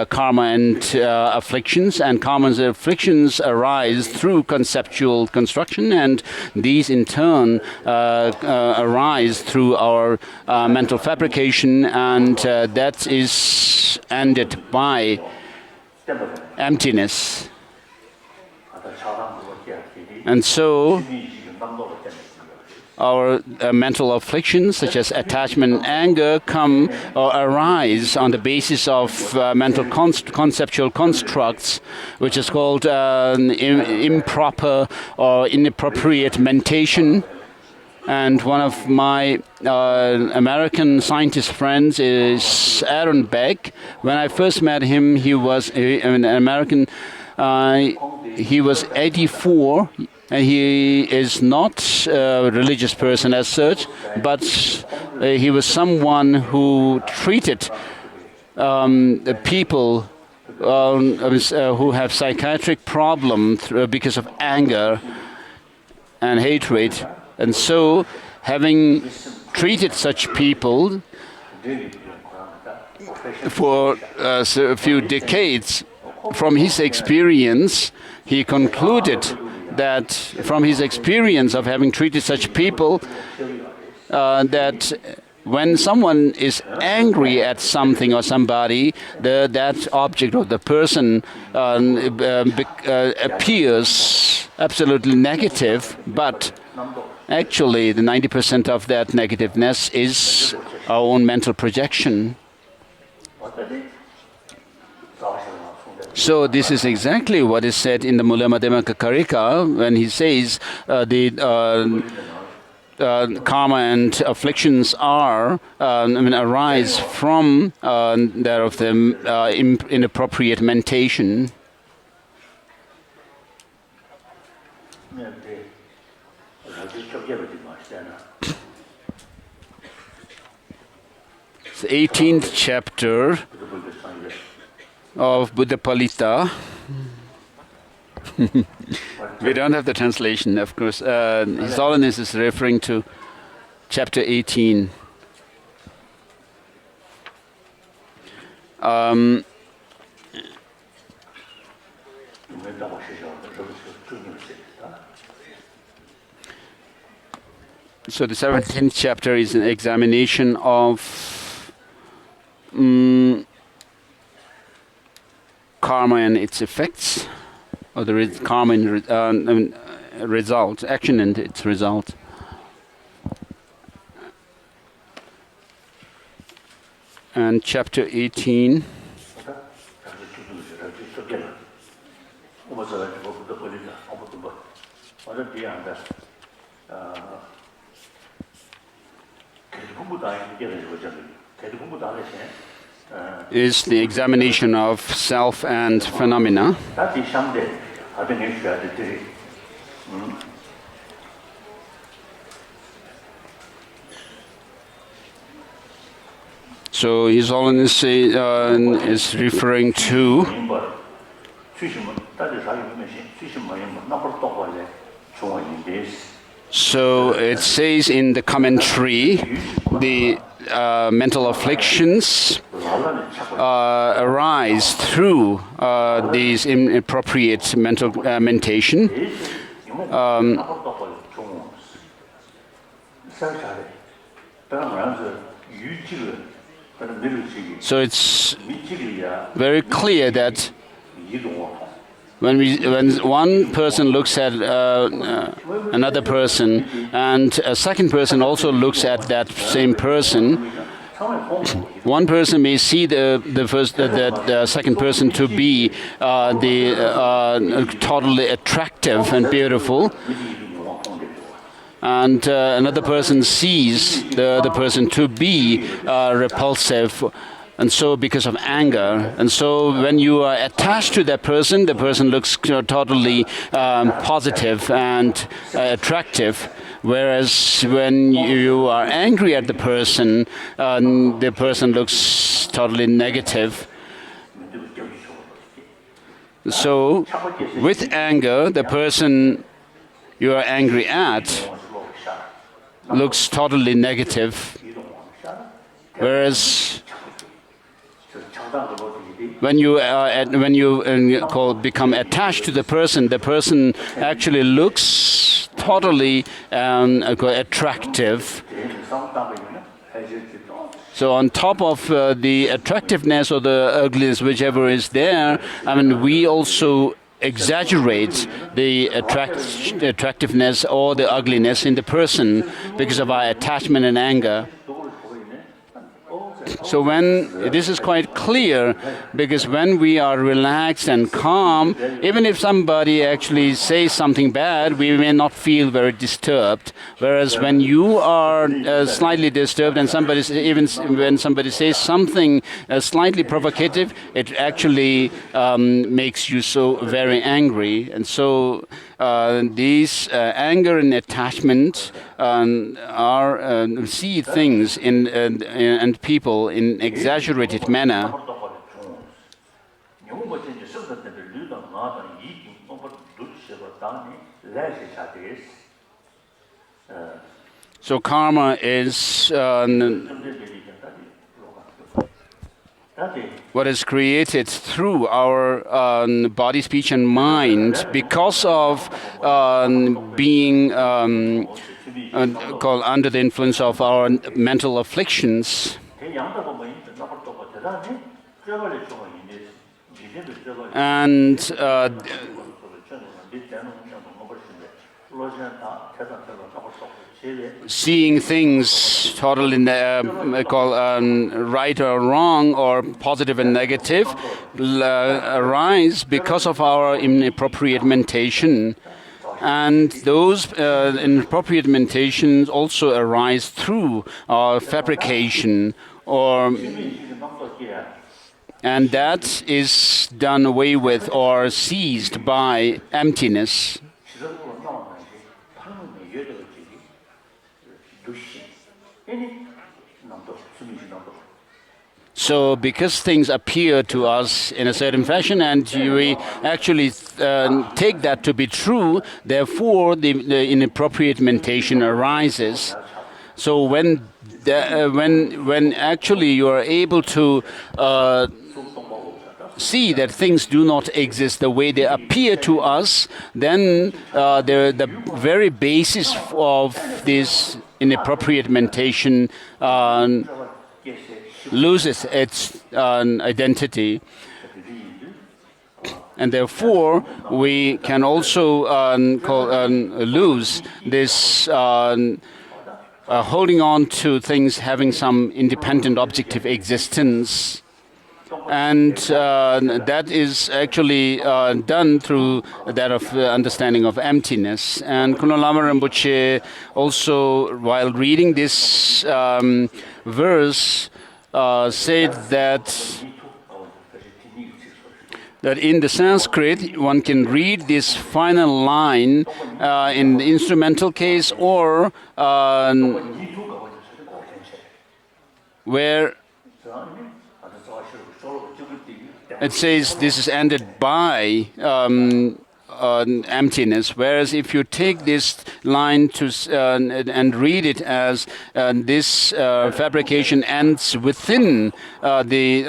karma and afflictions, and karma and afflictions arise through conceptual construction, and these in turn arise through our mental fabrication, and that is ended by emptiness. And so our mental afflictions, such as attachment and anger, come or arise on the basis of mental conceptual constructs, which is called improper or inappropriate mentation. And one of my American scientist friends is Aaron Beck. When I first met him, he was an American. He was 84. And he is not a religious person as such, but he was someone who treated people who have psychiatric problems because of anger and hatred. And so, having treated such people for a few decades, from his experience, he concluded that from his experience of having treated such people, that when someone is angry at something or somebody, that object or the person appears absolutely negative, but actually the 90% of that negativeness is our own mental projection. So this is exactly what is said in the Mula Madhyamaka Karika when he says karma and afflictions are arise from that of the inappropriate mentation. The 18th chapter of Buddhapalita. We don't have the translation, of course. His Holiness is referring to chapter 18. So the 17th chapter is an examination of karma and its effects, or the karma and result, action and its result. And chapter 18. Is the examination of self and phenomena. So His Holiness is referring to so it says in the commentary, the mental afflictions arise through these inappropriate mental mentation. So it's very clear that when one person looks at another person and a second person also looks at that same person, one person may see the second person to be totally attractive and beautiful, and another person sees the other person to be repulsive. And so because of anger. And so when you are attached to that person, the person looks totally positive and attractive. Whereas when you are angry at the person looks totally negative. So with anger, the person you are angry at looks totally negative. Whereas when you become attached to the person actually looks totally attractive. So on top of the attractiveness or the ugliness, whichever is there, I mean, we also exaggerate the attractiveness or the ugliness in the person because of our attachment and anger. So when this is quite clear, because when we are relaxed and calm, even if somebody actually says something bad, we may not feel very disturbed. Whereas when you are slightly disturbed and even when somebody says something slightly provocative, it actually makes you so very angry. And so these anger and attachment see things and people in exaggerated manner. So karma is what is created through our body, speech, and mind because of being called under the influence of our mental afflictions. And seeing things totally right or wrong or positive and negative arise because of our inappropriate mentation. And those inappropriate mentations also arise through our fabrication, and that is done away with or seized by emptiness. So because things appear to us in a certain fashion and we actually take that to be true, therefore the inappropriate mentation arises. So when actually you are able to see that things do not exist the way they appear to us, then the very basis of this inappropriate mentation loses its identity. And therefore, we can also lose this holding on to things having some independent objective existence. And that is actually done through that of understanding of emptiness. And Kuno Lama Rinpoche also, while reading this verse, said that in the Sanskrit one can read this final line in the instrumental case or where it says this is ended by emptiness, whereas if you take this line and read it as this fabrication ends within the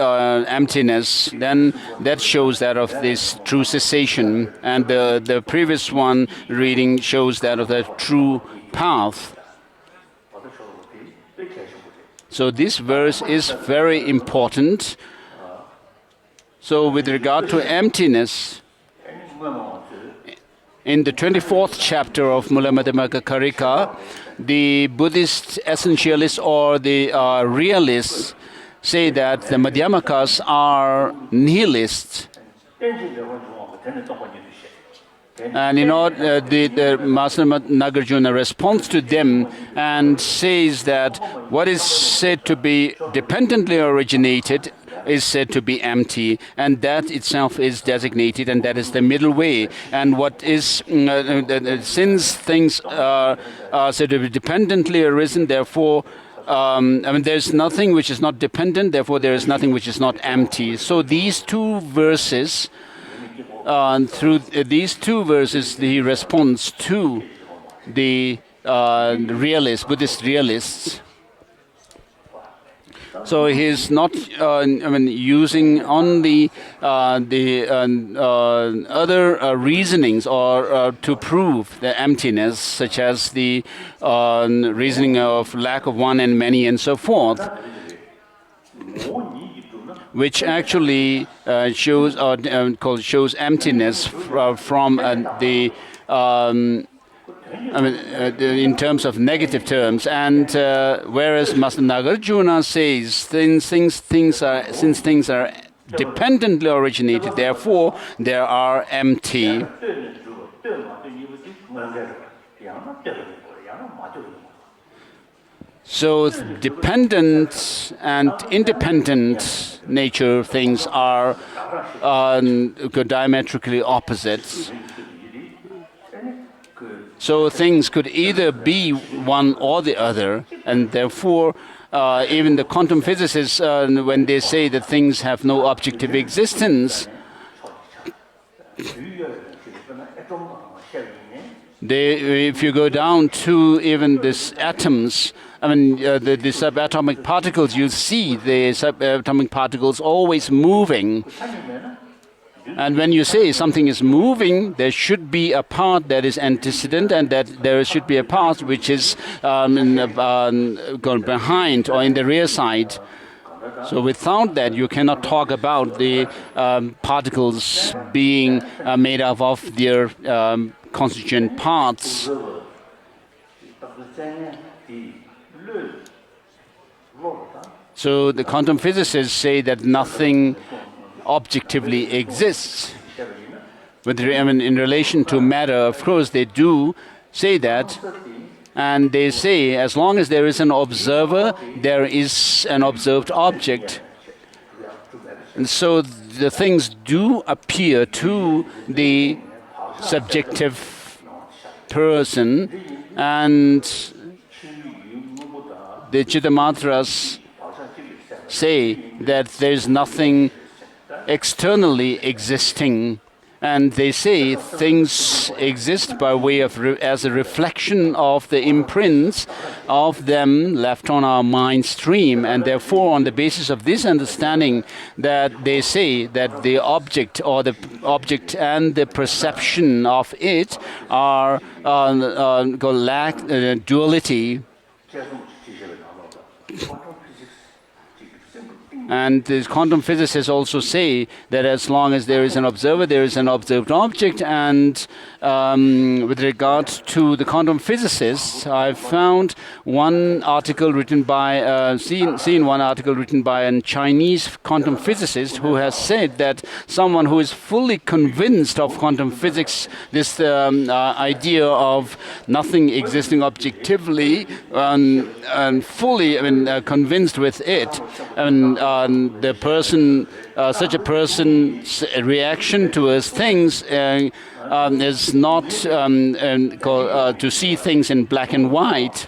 emptiness, then that shows that of this true cessation, and the previous one reading shows that of the true path. So this verse is very important. So with regard to emptiness, in the 24th chapter of Mula Madhyamaka Karika, the Buddhist essentialists or the realists say that the Madhyamakas are nihilists. And the Master Nagarjuna responds to them and says that what is said to be dependently originated is said to be empty, and that itself is designated, and that is the middle way. And what is, since things are said to be dependently arisen, therefore, there's nothing which is not dependent, therefore there is nothing which is not empty. So these two verses, through these two verses, he responds to the realists, Buddhist realists. So he's not, using only the other reasonings or to prove the emptiness, such as the reasoning of lack of one and many and so forth. which actually shows shows emptiness from the in terms of negative terms, and whereas Master Nagarjuna says since things are dependently originated, therefore they are empty. So dependent and independent nature things are diametrically opposites. So things could either be one or the other, and therefore even the quantum physicists, when they say that things have no objective existence, if you go down to even these atoms, the subatomic particles, you see the subatomic particles always moving. And when you say something is moving, there should be a part that is antecedent, and that there should be a part which is going behind or in the rear side. So without that, you cannot talk about the particles being made up of their constituent parts. So the quantum physicists say that nothing objectively exists. But in relation to matter, of course, they do say that. And they say as long as there is an observer, there is an observed object. And so the things do appear to the subjective person, and the Chittamatras say that there is nothing externally existing, and they say things exist by way of as a reflection of the imprints of them left on our mind stream, and therefore on the basis of this understanding that they say that the object or the object and the perception of it are lack duality. And the quantum physicists also say that as long as there is an observer, there is an observed object. And with regard to the quantum physicists, I've found one article written by, seen one article written by a Chinese quantum physicist who has said that someone who is fully convinced of quantum physics, this idea of nothing existing objectively, and fully convinced with it, and the person, such a person's reaction towards things is not to see things in black and white.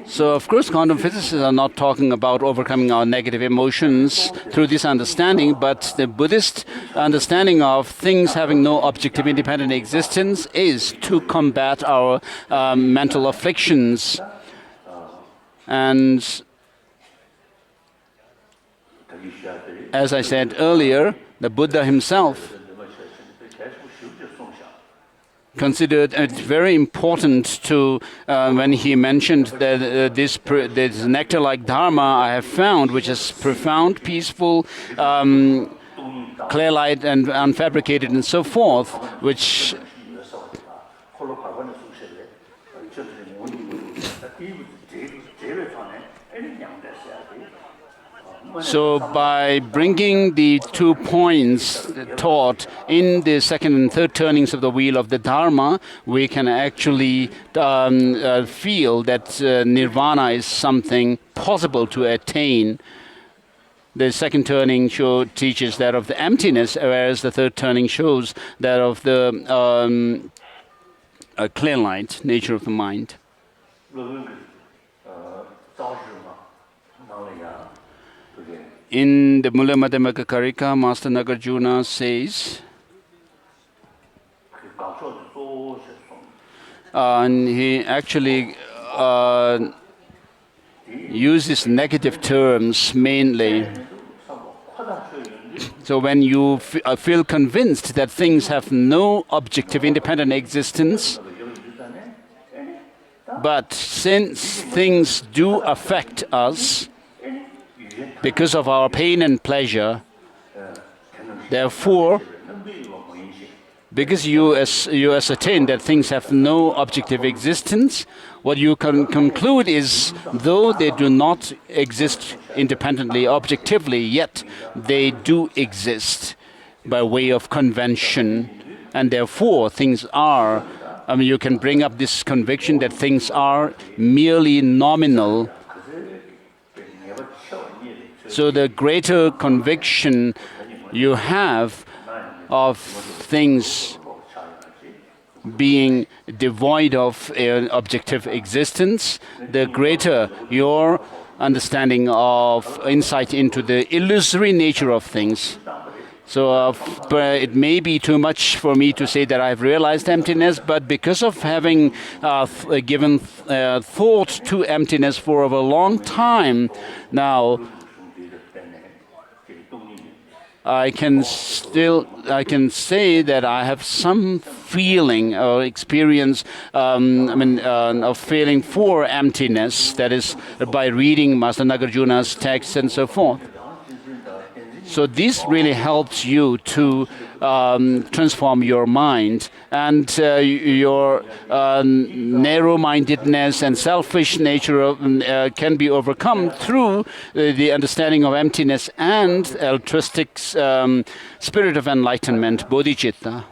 So, of course, quantum physicists are not talking about overcoming our negative emotions through this understanding, but the Buddhist understanding of things having no objective independent existence is to combat our mental afflictions. And as I said earlier, the Buddha himself considered it very important to, when he mentioned that this nectar-like Dharma I have found, which is profound, peaceful, clear light and unfabricated and so forth, which so by bringing the 2 points taught in the second and third turnings of the wheel of the Dharma, we can actually feel that nirvana is something possible to attain. The second turning teaches that of the emptiness, whereas the third turning shows that of the clear light, nature of the mind. In the Mula Madhyamaka Karika, Master Nagarjuna says, and he actually uses negative terms mainly. So when you feel convinced that things have no objective independent existence, but since things do affect us, because of our pain and pleasure. Therefore, because you ascertain that things have no objective existence, what you can conclude is, though they do not exist independently, objectively, yet they do exist by way of convention, and therefore things are, you can bring up this conviction that things are merely nominal. So the greater conviction you have of things being devoid of objective existence, the greater your understanding of insight into the illusory nature of things. So it may be too much for me to say that I've realized emptiness, but because of having given thought to emptiness for a long time now, I can say that I have some feeling or experience of feeling for emptiness, that is by reading Master Nagarjuna's texts and so forth. So this really helps you to transform your mind, and your narrow-mindedness and selfish nature can be overcome through the understanding of emptiness and altruistic spirit of enlightenment, bodhicitta.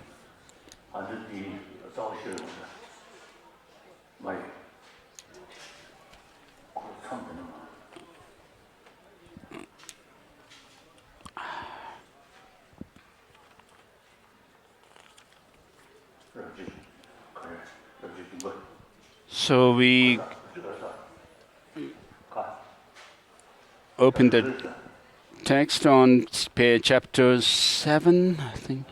So we open the text on chapter 7, I think.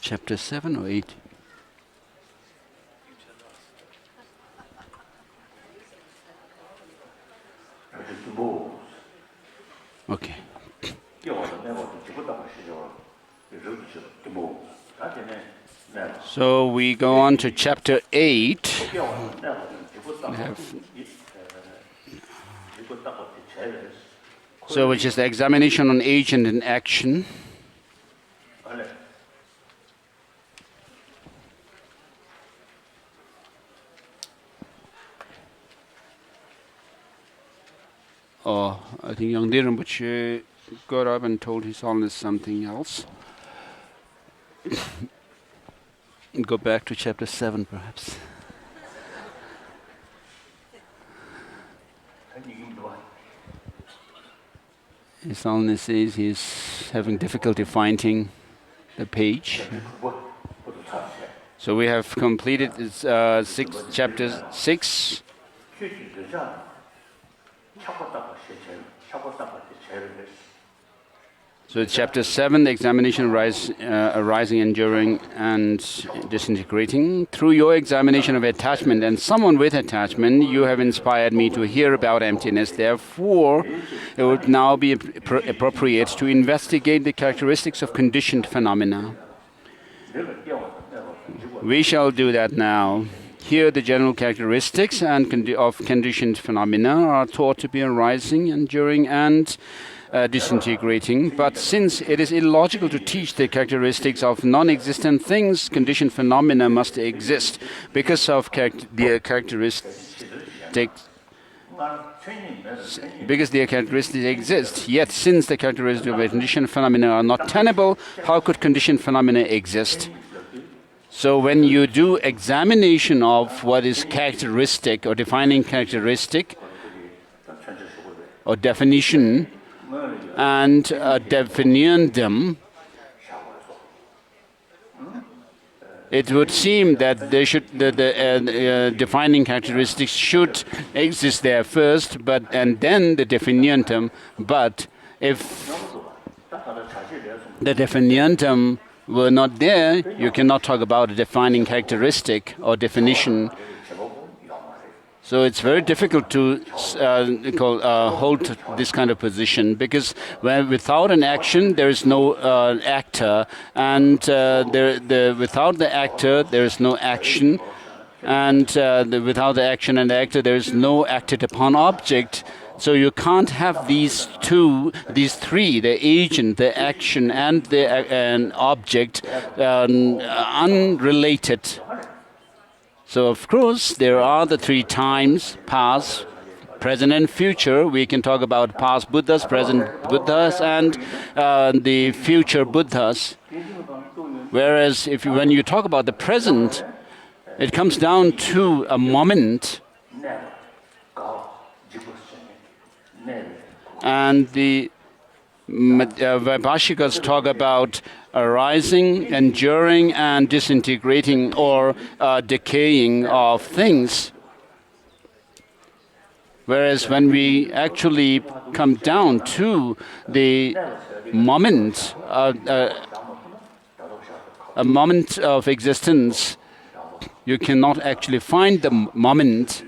Chapter 7 or 8? Okay. So we go on to chapter 8. So which is the examination on agent and action. Oh, I think young Rinpoche got up and told His Holiness something else. Go back to chapter 7, perhaps. His Holiness says he's having difficulty finding the page. So we have completed chapter 6. So chapter 7, the examination arising, enduring, and disintegrating. Through your examination of attachment and someone with attachment, you have inspired me to hear about emptiness. Therefore, it would now be appropriate to investigate the characteristics of conditioned phenomena. We shall do that now. Here, the general characteristics of conditioned phenomena are thought to be arising, enduring, and disintegrating. But since it is illogical to teach the characteristics of non-existent things, conditioned phenomena must exist because of their characteristics. Because their characteristics exist. Yet, since the characteristics of conditioned phenomena are not tenable, how could conditioned phenomena exist? So when you do examination of what is characteristic or defining characteristic or definition and defining them, it would seem that they should, the defining characteristics should exist there first, and then the definientum. But if the definientum were not there, you cannot talk about a defining characteristic or definition. So it's very difficult to hold this kind of position, because without an action there is no actor, and without the actor there is no action, and without the action and the actor there is no acted upon object. So you can't have these three, the agent, the action, and an object, unrelated. So of course there are the three times: past, present, and future. We can talk about past Buddhas, present Buddhas, and the future Buddhas. Whereas when you talk about the present, it comes down to a moment. And the Vaibhashikas talk about arising, enduring, and disintegrating or decaying of things. Whereas when we actually come down to the moment, a moment of existence, you cannot actually find the moment,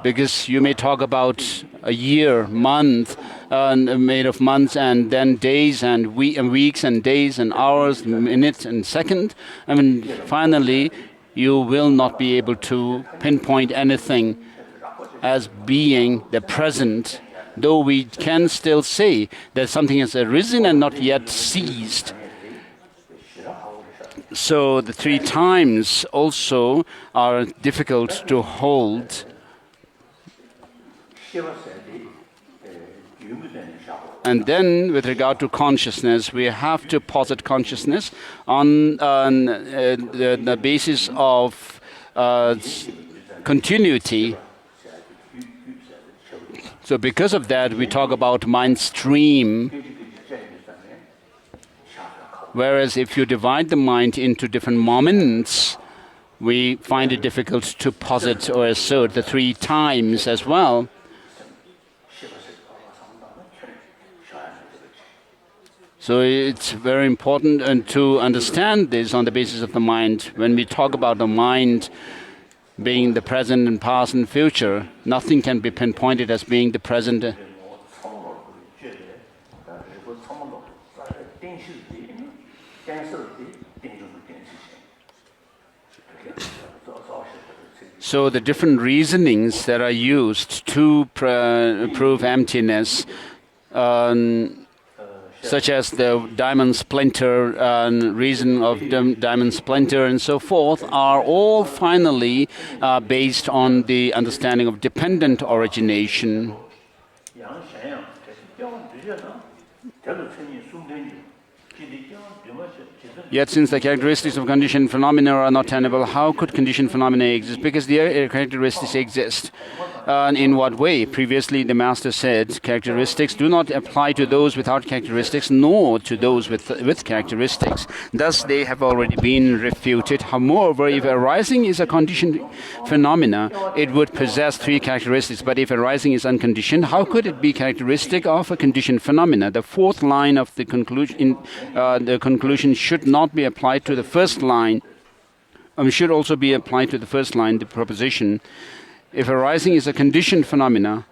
because you may talk about a year, month, made of months, and then days and weeks and days and hours, minutes and seconds. I mean, finally, you will not be able to pinpoint anything as being the present, though we can still say that something has arisen and not yet ceased. So the three times also are difficult to hold. And then, with regard to consciousness, we have to posit consciousness on the basis of continuity. So because of that, we talk about mind stream. Whereas if you divide the mind into different moments, we find it difficult to posit or assert the three times as well. So it's very important to understand this on the basis of the mind. When we talk about the mind being the present and past and future, nothing can be pinpointed as being the present. So the different reasonings that are used to prove emptiness, such as the diamond splinter, reason of diamond splinter and so forth, are all finally based on the understanding of dependent origination. Yet since the characteristics of conditioned phenomena are not tenable, how could conditioned phenomena exist? Because the characteristics exist. In what way? Previously the Master said characteristics do not apply to those without characteristics, nor to those with characteristics. Thus they have already been refuted. Moreover, if arising is a conditioned phenomena, it would possess three characteristics. But if arising is unconditioned, how could it be characteristic of a conditioned phenomena? The fourth line of the conclusion should not be applied to the first line. Should also be applied to the first line, the proposition. If arising is a conditioned phenomena.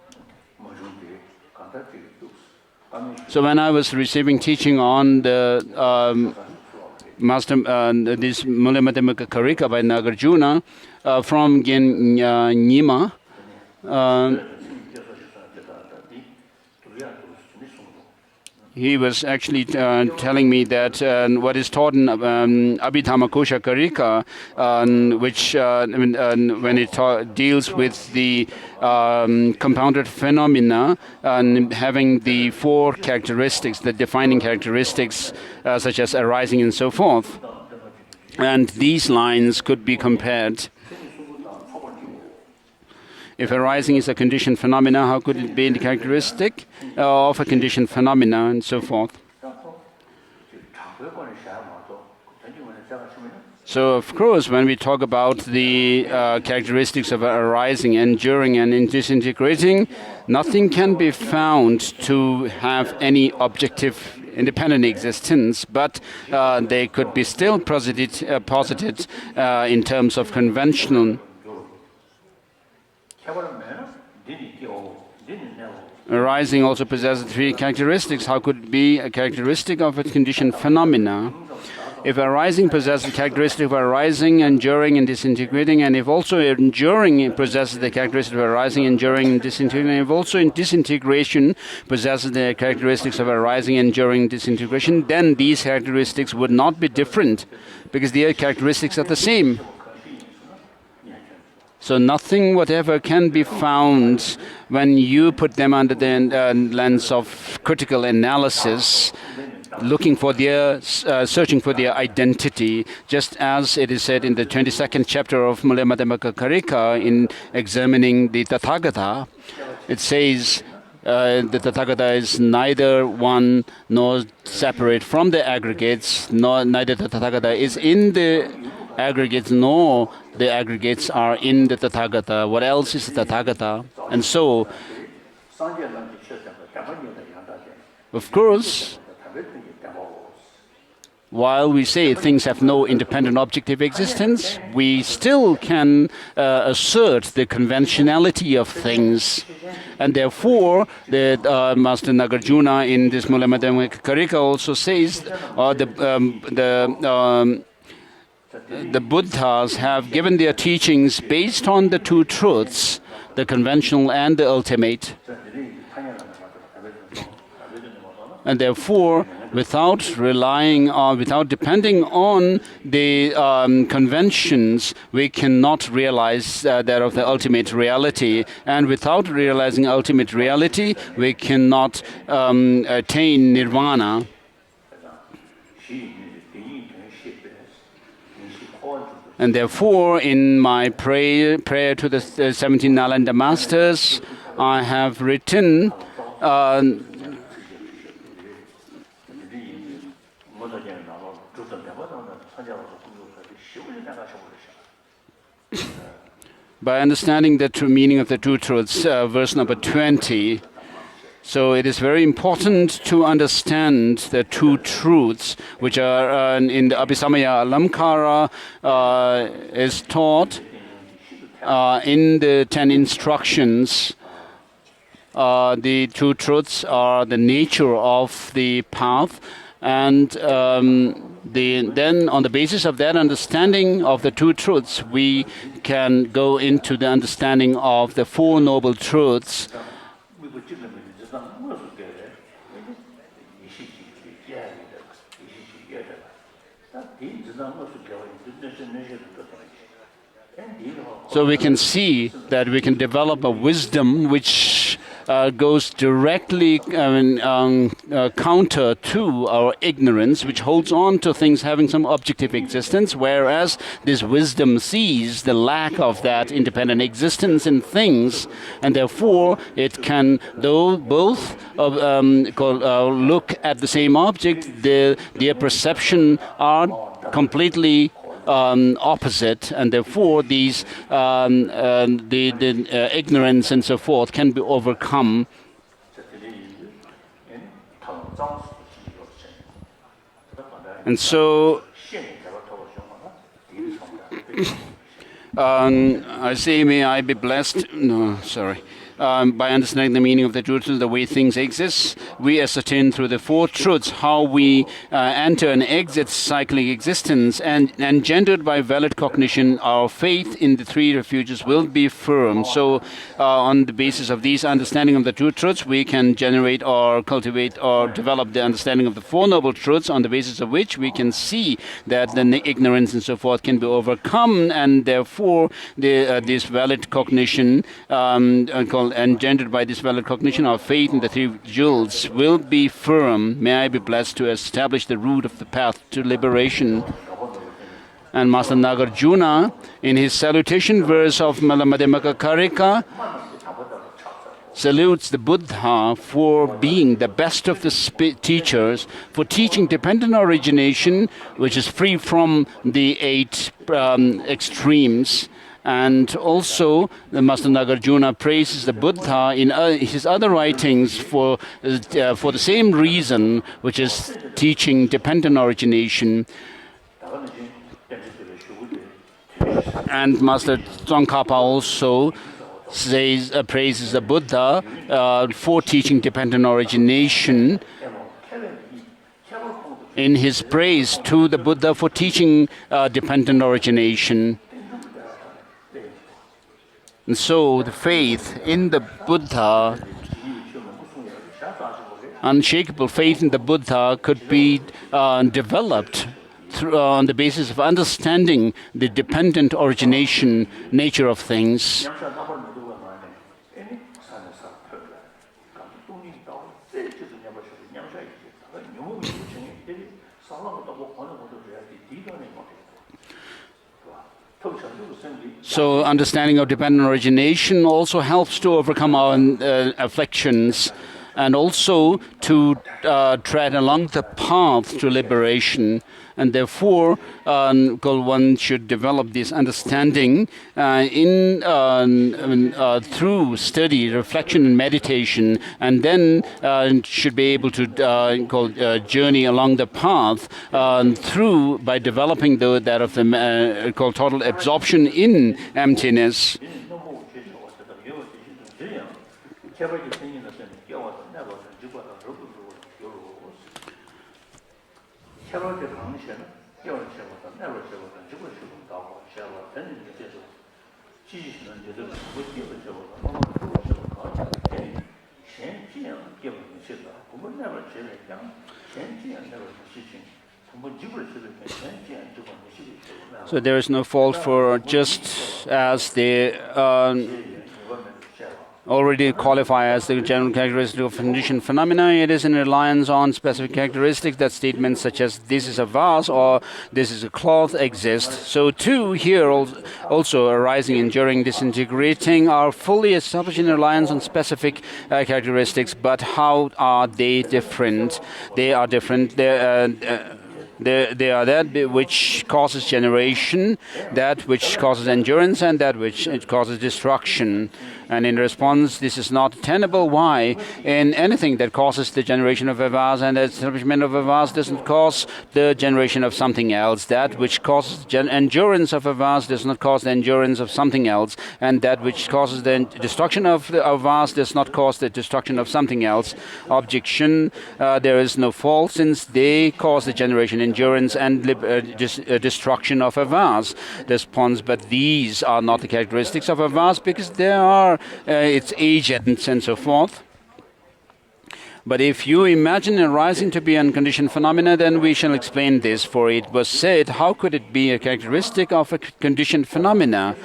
So when I was receiving teaching on the Master, this Mulamadamuka Karika by Nagarjuna from Gen Nyima, he was actually telling me that what is taught in Abhidhammakosha Karika, which when it deals with the compounded phenomena and having the four characteristics, the defining characteristics such as arising and so forth, and these lines could be compared. If arising is a conditioned phenomena, how could it be the characteristic of a conditioned phenomena and so forth? So, of course, when we talk about the characteristics of arising, enduring, and disintegrating, nothing can be found to have any objective independent existence, but they could be still posited in terms of conventional. Arising also possesses three characteristics. How could it be a characteristic of a conditioned phenomena? If arising possesses the characteristic of arising, enduring, and disintegrating, and if also enduring possesses the characteristic of arising, enduring, and disintegrating, and if also in disintegration possesses the characteristics of arising, enduring, and disintegration, then these characteristics would not be different, because their characteristics are the same. So nothing whatever can be found when you put them under the lens of critical analysis, looking for their, searching for their identity, just as it is said in the 22nd chapter of Mula Madhyamaka Karika in examining the Tathagata. It says the Tathagata is neither one nor separate from the aggregates, neither the Tathagata is in the aggregates nor the aggregates are in the Tathagata. What else is the Tathagata? And so, of course, while we say things have no independent objective existence, we still can assert the conventionality of things. And therefore, the Master Nagarjuna in this Mula Madhyamaka Karika also says the Buddhas have given their teachings based on the two truths, the conventional and the ultimate. And therefore, without depending on the conventions, we cannot realize that of the ultimate reality. And without realizing ultimate reality, we cannot attain nirvana. And therefore, in my prayer to the 17 Nalanda Masters, I have written by understanding the true meaning of the two truths, verse number 20. So it is very important to understand the two truths, which are in the Abhisamaya Alamkara is taught in the 10 instructions. The two truths are the nature of the path, and then on the basis of that understanding of the two truths, we can go into the understanding of the Four Noble Truths. So we can see that we can develop a wisdom which goes directly counter to our ignorance, which holds on to things having some objective existence, whereas this wisdom sees the lack of that independent existence in things, and therefore it can, though both look at the same object, their perception are completely opposite, and therefore these the ignorance and so forth can be overcome. And so I say, may I be blessed. No, sorry. By understanding the meaning of the truth, the way things exist, we ascertain through the four truths how we enter and exit cyclic existence, and engendered by valid cognition, our faith in the three refuges will be firm. So on the basis of these understanding of the two truths, we can generate or cultivate or develop the understanding of the Four Noble Truths, on the basis of which we can see that the ignorance and so forth can be overcome, and therefore this valid cognition engendered by this valid cognition, our faith in the three jewels will be firm. May I be blessed to establish the root of the path to liberation. And Master Nagarjuna, in his salutation verse of Mula Madhyamaka Karika, salutes the Buddha for being the best of the teachers, for teaching dependent origination, which is free from the 8 extremes. And also, the Master Nagarjuna praises the Buddha in his other writings for the same reason, which is teaching dependent origination. And Master Tsongkhapa also praises the Buddha for teaching dependent origination in his praise to the Buddha for teaching dependent origination. And so the faith in the Buddha, unshakable faith in the Buddha, could be developed on the basis of understanding the dependent origination nature of things. So understanding of dependent origination also helps to overcome our afflictions, and also to tread along the path to liberation. And therefore, one should develop this understanding through study, reflection, and meditation, and then should be able to journey along the path by developing that of the called total absorption in emptiness. So there is no fault for, just as they already qualify as the general characteristic of conditioned phenomena, it is in reliance on specific characteristics that statements such as this is a vase or this is a cloth exist. So too here also arising, enduring, disintegrating are fully established in reliance on specific characteristics. But how are they different? They are different. They are that which causes generation, that which causes endurance, and that which causes destruction. And in response, this is not tenable. Why? In anything that causes the generation of a vase and the establishment of a vase doesn't cause the generation of something else. That which causes endurance of a vase does not cause the endurance of something else. And that which causes the destruction of a vase does not cause the destruction of something else. Objection, there is no fault, since they cause the generation, endurance, and destruction of a vase. Response, but these are not the characteristics of a vase, because there are its agents and so forth. But if you imagine arising to be unconditioned phenomena, then we shall explain this. For it was said, how could it be a characteristic of a conditioned phenomena?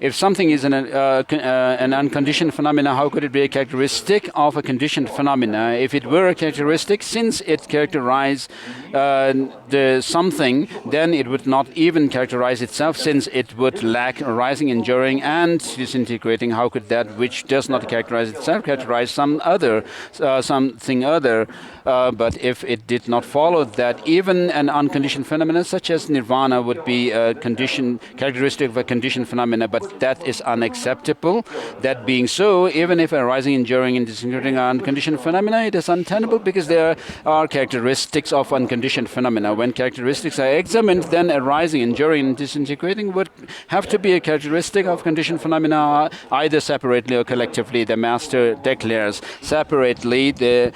If something is an unconditioned phenomena, how could it be a characteristic of a conditioned phenomena? If it were a characteristic, since it characterized the something, then it would not even characterize itself, since it would lack arising, enduring, and disintegrating. How could that which does not characterize itself characterize something other? But if it did not follow that even an unconditioned phenomena such as nirvana would be a characteristic of a conditioned phenomena, but that is unacceptable. That being so, even if arising, enduring, and disintegrating are unconditioned phenomena, it is untenable, because there are characteristics of unconditioned phenomena. When characteristics are examined, then arising, enduring, and disintegrating would have to be a characteristic of conditioned phenomena, either separately or collectively. The Master declares separately the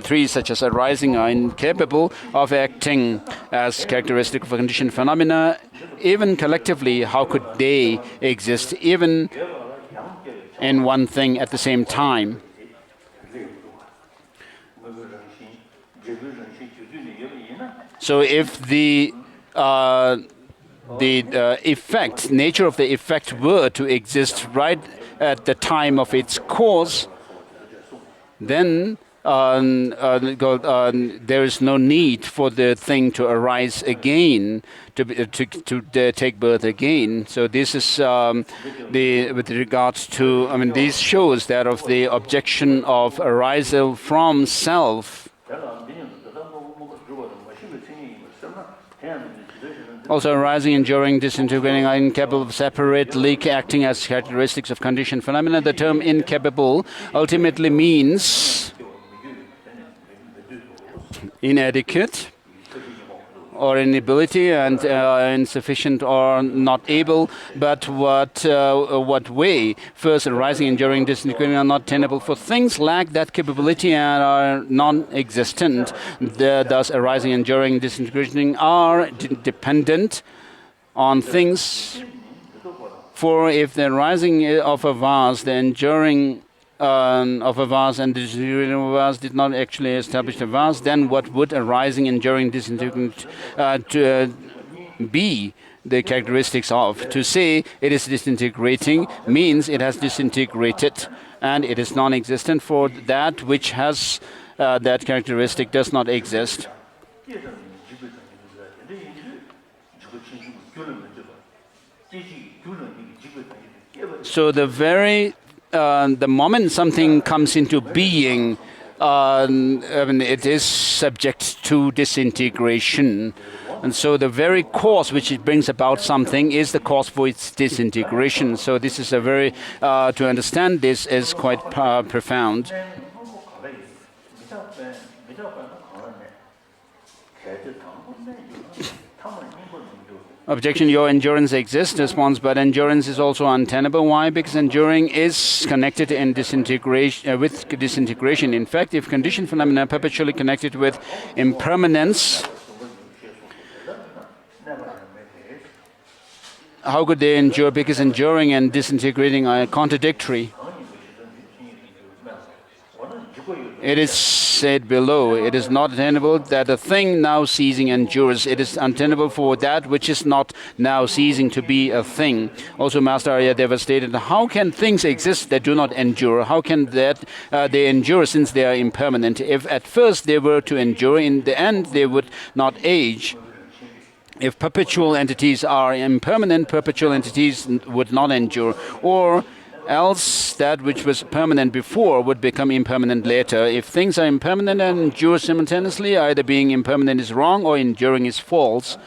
three, such as arising, are incapable of acting as characteristic of a conditioned phenomena. Even collectively, how could they exist even in one thing at the same time? So if the effect, nature of the effect were to exist right at the time of its cause, then there is no need for the thing to arise again, to take birth again. So this is with regards to, I mean, this shows that of the objection of arisal from self. Also arising, enduring, disintegrating are incapable of separately acting as characteristics of conditioned phenomena. The term incapable ultimately means inadequate or inability and insufficient or not able, but what way? First, arising, enduring, disintegrating are not tenable, for things lack that capability and are non-existent. Thus, arising, enduring, disintegrating are dependent on things. For if the arising of a vase, the enduring of a vase and disintegrating of a vase did not actually establish the vase, then what would arising, enduring, disintegrating be the characteristics of? To say it is disintegrating means it has disintegrated, and it is non-existent, for that which has that characteristic does not exist. So the moment something comes into being, it is subject to disintegration. And so the very cause which it brings about something is the cause for its disintegration. So this is a very, to understand this is quite profound. Objection, your endurance exists. Response, but endurance is also untenable. Why? Because enduring is connected in disintegration, with disintegration. In fact, if conditioned phenomena are perpetually connected with impermanence, how could they endure? Because enduring and disintegrating are contradictory. It is said below, it is not attainable that a thing now ceasing endures. It is untenable for that which is not now ceasing to be a thing. Also, Master Aryadeva stated, how can things exist that do not endure? How can that they endure since they are impermanent? If at first they were to endure, in the end they would not age. If perpetual entities are impermanent, perpetual entities would not endure. Or else that which was permanent before would become impermanent later. If things are impermanent and endure simultaneously, either being impermanent is wrong or enduring is false.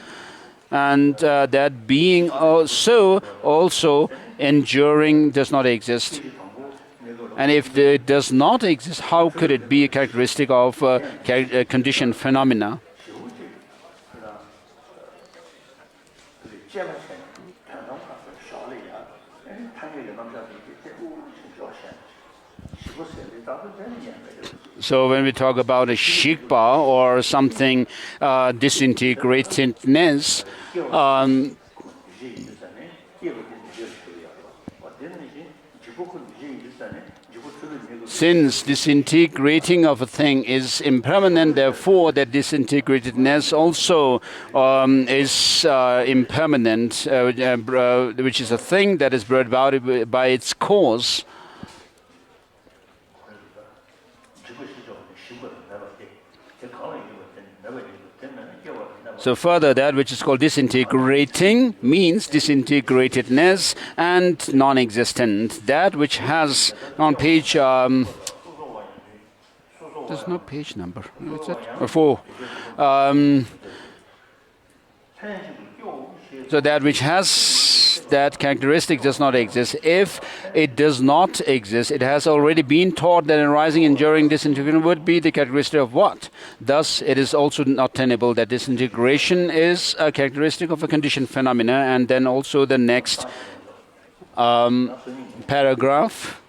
And that being also enduring does not exist. And if it does not exist, how could it be a characteristic of conditioned phenomena? So when we talk about a shikpa or something disintegratedness, since disintegrating of a thing is impermanent, therefore that disintegratedness also is impermanent, which is a thing that is brought about by its cause. So further, that which is called disintegrating means disintegratedness and non-existent. That which has on page, there's no page number, what's that? 4. So that which has that characteristic does not exist. If it does not exist, it has already been taught that arising, enduring, disintegration would be the characteristic of what? Thus, it is also not tenable that disintegration is a characteristic of a conditioned phenomena. And then also the next paragraph.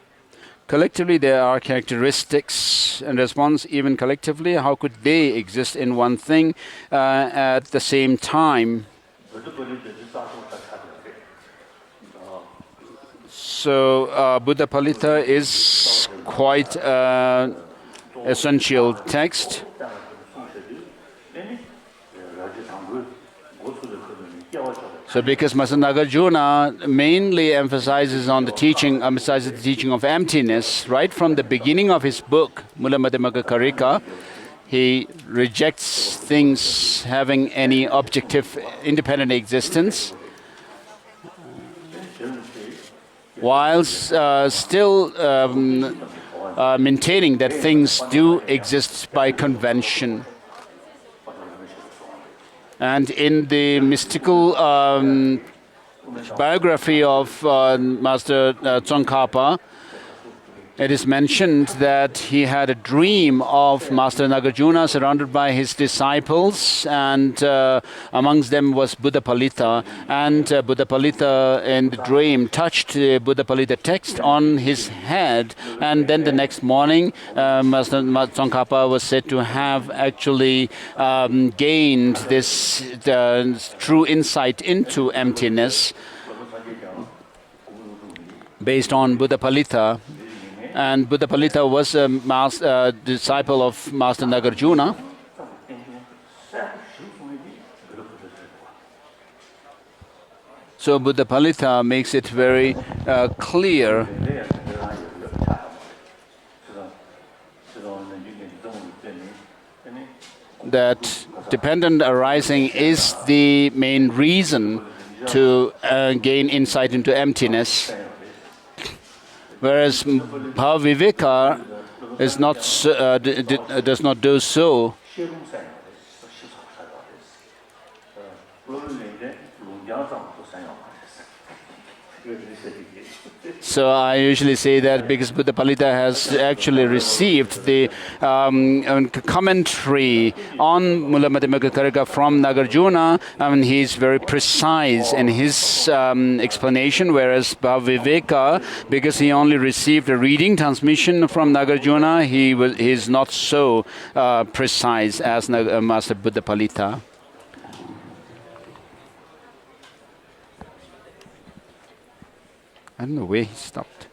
Collectively, there are characteristics and response. Even collectively, how could they exist in one thing at the same time? So Buddhapalita is quite essential text. So because Master Nagarjuna mainly emphasizes on the teaching, emphasizes the teaching of emptiness, right from the beginning of his book, Mula Madhyamaka Karika, he rejects things having any objective, independent existence, whilst still maintaining that things do exist by convention. And in the mystical biography of Master Tsongkhapa, it is mentioned that he had a dream of Master Nagarjuna surrounded by his disciples, and amongst them was Buddhapalita. And Buddhapalita in the dream touched the Buddhapalita text on his head. And then the next morning, Master Tsongkhapa was said to have actually gained this true insight into emptiness based on Buddhapalita. And Buddhapalita was a disciple of Master Nagarjuna. So Buddhapalita makes it very clear that dependent arising is the main reason to gain insight into emptiness. Whereas Bhaviveka is not, does not do so. So I usually say that because Buddhapalita has actually received the commentary on Mula Madhyamaka Karika from Nagarjuna, he is very precise in his explanation, whereas Bhaviveka, because he only received a reading transmission from Nagarjuna, he is not so precise as Master Buddhapalita. I don't know where he stopped.